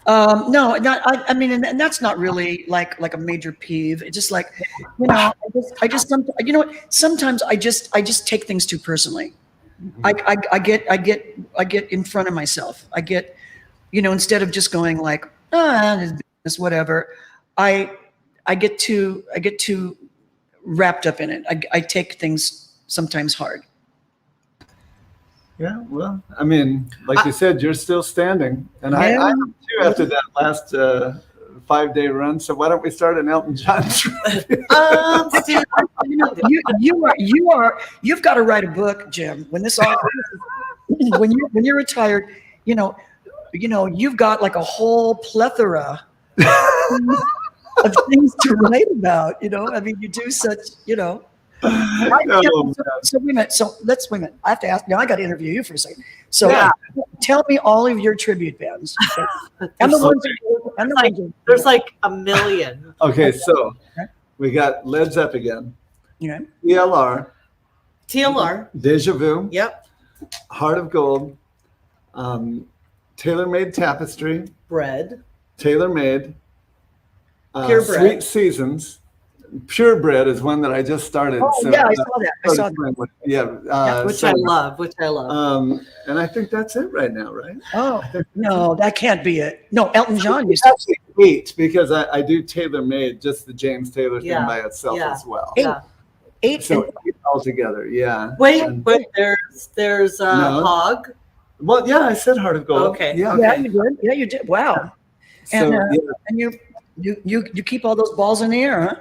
No, I mean, and that's not really like a major peeve. It's just like, I just sometimes I just take things too personally. I get in front of myself. I get, instead of just going like, this whatever, I get too wrapped up in it. I take things sometimes hard. Yeah, well, I mean, like you said, you're still standing, and I am too after that last 5-day run. So why don't we start an Elton John tribute? You've got to write a book, Jim. When this all when you're retired, you've got like a whole plethora of things to write about. I mean, you do such, So wait a minute. So wait a minute. I have to ask. Now I got to interview you for a second. So tell me all of your tribute bands. And the ones. There's like a million. Okay, so We got Led Zeppelin, Yeah. TLR. Deja Vu, Yep. Heart of Gold, Tailor-Made Tapestry, Bread. Tailor-Made, Pure Bread. Sweet Seasons. Pure Bread is one that I just started. Oh, yeah, I saw that. I saw that. Yeah. Which I love. And I think that's it right now, right? Oh, no, that can't be it. No, Elton John used It's actually 8 because I do Tailor-Made, just the James Taylor thing Yeah, by itself yeah. as well. Yeah. 8. So 8 altogether, yeah. Wait, And- but there's No. Hog. Well, yeah, I said Heart of Gold. Okay. Yeah. Yeah, you did. Yeah, you did. Wow. So, And, yeah. and you keep all those balls in the air, huh?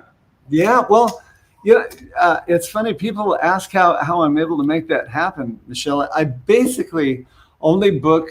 Yeah, well, it's funny. People ask how I'm able to make that happen, Michelle. I basically only book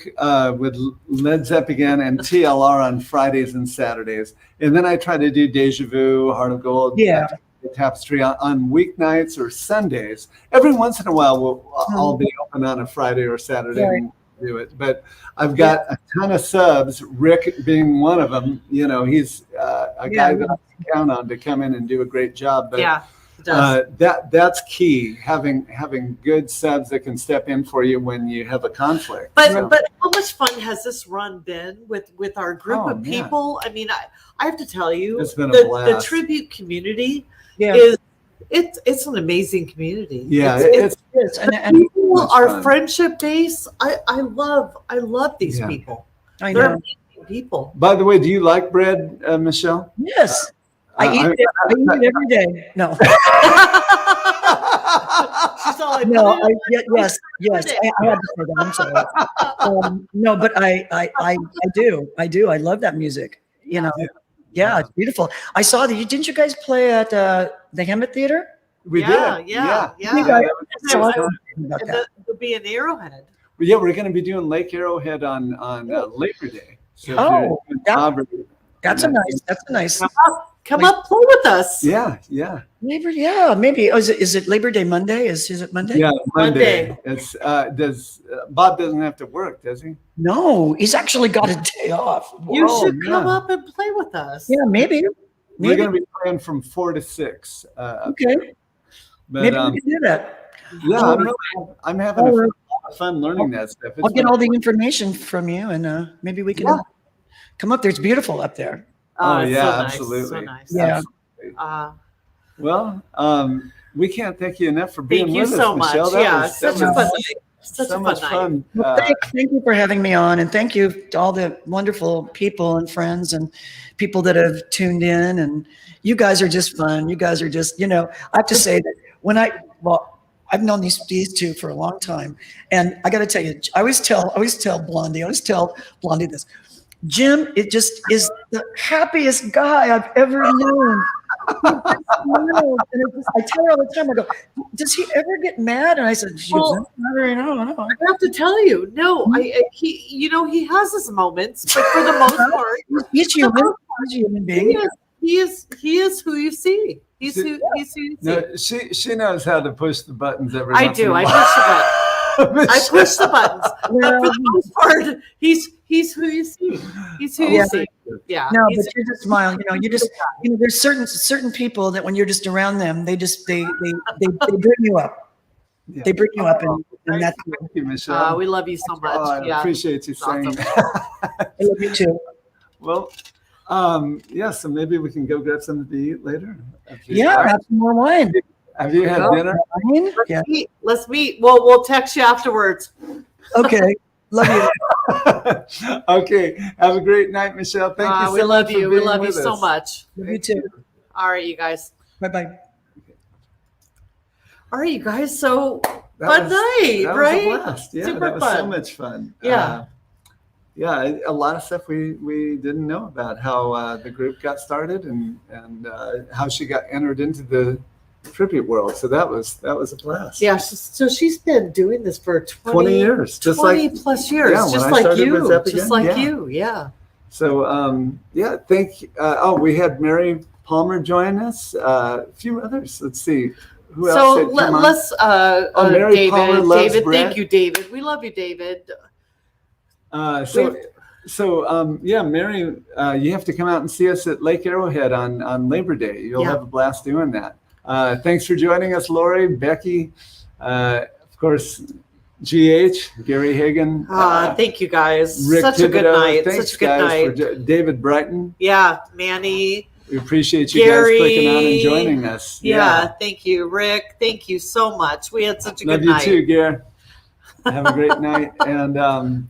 with Led Zeppelin and TLR on Fridays and Saturdays. And then I try to do Deja Vu, Heart of Gold, Yeah. Tapestry on weeknights or Sundays. Every once in a while, I'll be open on a Friday or Saturday Right. and do it. But I've got a ton of subs, Rick being one of them. He's a guy that I can count on to come in and do a great job. But Yeah. It does. that's key, having good subs that can step in for you when you have a conflict. But So- but how much fun has this run been with our group Oh, of man. people? I mean, I have to tell you, It's been a the blast. tribute community Yeah. is it's an amazing community. Yeah, it's Yes, the and people, much our fun. friendship base. I love these Yeah. people. I They're know. amazing people. By the way, do you like bread, Michelle? Yes. I eat it every day. No. She's all like, No, "Put yes. I had to say that. I'm sorry. No, but I do. I love that music. Yeah, it's beautiful. I saw that. Didn't you guys play at the Hammett Theater? We Yeah, did. yeah. You guys- And so there- about and that. there'll be an Arrowhead. Yeah, we're going to be doing Lake Arrowhead on Labor Day. So if Oh, you're in that- Auburn, That's a nice. Come up, play with us. yeah. Labor, yeah, maybe. Oh, is it Labor Day Monday? Is it Monday? Yeah, Monday. Monday. It's Bob doesn't have to work, does he? No, he's actually got a day off. You Whoa, should come yeah. up and play with us. Yeah, maybe. We're going to be playing from 4 to 6. Okay. But Maybe we can do that. yeah, I'm having a lot of fun learning that stuff. I'll get all the information from you, and maybe we can come up there. It's beautiful up there. Oh, it's yeah, so nice, absolutely. So nice. Yeah. Well, we can't thank you enough for being Thank you with us, so much. Michelle. That Yeah, was such a fun night. Such so a much fun night. fun. Well, thank you for having me on, and thank you to all the wonderful people and friends and people that have tuned in. And you guys are just fun. You guys are just, I have to say that I've known these two for a long time, and I got to tell you, I always tell Blondie this. Jim, it just is the happiest guy I've ever known. I tell her all the time, I go, does he ever get mad? And I said, Well, no. I have to tell you, no, he has his moments, but for the most part, He's human. He's a human being. he is who you see. He's who you see. No, she knows how to push the buttons every I once in do. a I while. push the buttons. I push the buttons. But for the most part, he's who you see. He's who you see. Yeah. No, he's- but you're just smiling. There's certain people that when you're just around them, they bring you up. Yeah. They bring you up, and that's. Thank you, Michelle. we love you so much. Oh, I yeah. appreciate you saying Awesome. that. I love you too. Well, so maybe we can go grab something to eat later. Yeah, have some more wine. Have you had dinner? Wine? Yeah. Let's meet. We'll text you afterwards. Okay. Love you. Okay. Have a great night, Michelle. Thank you so we much. love for you. We being love you with so us. much. Love you too. All right, you guys. Bye. All right, you guys. So That fun was- night, that right? was a blast. Yeah, Super that was so fun. much fun. Yeah. A lot of stuff we didn't know about how the group got started and how she got entered into the tribute world. So that was a blast. Yeah. So she's been doing this for 20 years, just 20 like plus years, yeah, when just I like started with you, Zep just again, like yeah. you. Yeah. So we had Mary Palmer join us. A few others. Let's see. Who else? So had come on? let's Mary Palmer David. loves David, bread. thank you, David. We love you, David. So Yeah, Mary, you have to come out and see us at Lake Arrowhead on Labor Day. You'll have a blast doing that. Thanks for joining us, Lori, Becky, of course, GH, Gary Hagen. Thank you guys. Rick Such a good Thibodeau. night. Thanks, Such a good night. for David Brighton. Yeah, Manny. We appreciate you Gary, guys clicking on and joining us. Yeah, thank you, Rick. Thank you so much. We had such a good night. Love you too, Gary. Have a great night. And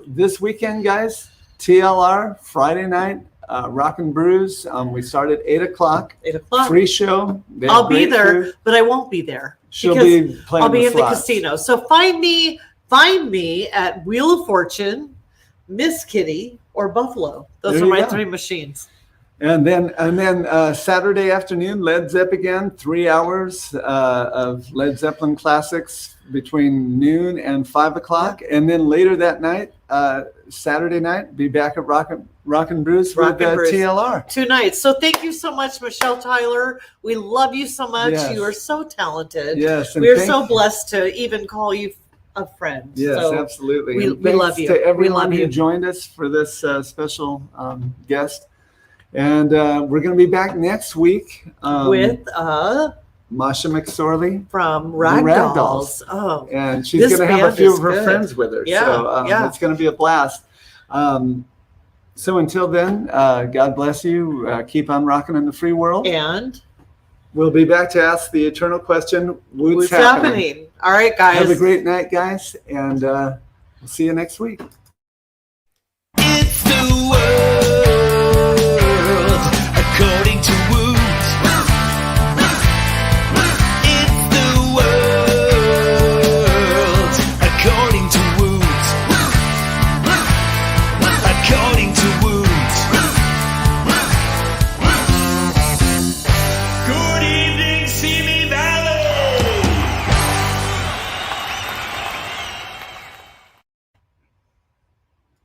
this weekend, guys, TLR, Friday night, Rock and Brews. We start at 8 o'clock. 8 o'clock. Free show. I'll be there, but I won't be there. She'll be playing I'll be in the slots. casino. So find me at Wheel of Fortune, Miss Kitty, or Buffalo. Those There are you my go. 3 machines. And then Saturday afternoon, Led Zepp again, 3 hours of Led Zeppelin classics between noon and 5 o'clock. And then later that night, Saturday night, be back at Rock and Brews with TLR. 2 nights. So thank you so much, Michelle Tyler. We love you so much. Yes. You are so talented. Yes. and We are thank- so blessed to even call you a friend. Yes, So absolutely. we And thanks love you. to We everyone love who you. joined us for this special guest. And we're going to be back next week with Masha McSorley from The Ragdolls. Oh, and she's this going to have a band few is of her good. friends with her. Yeah, So it's going to be a blast. So until then, God bless you. Keep on rocking in the free world. and We'll be back to ask the eternal question, what's what's happening? All right, guys. Have a great night, guys, and we'll see you next week. It's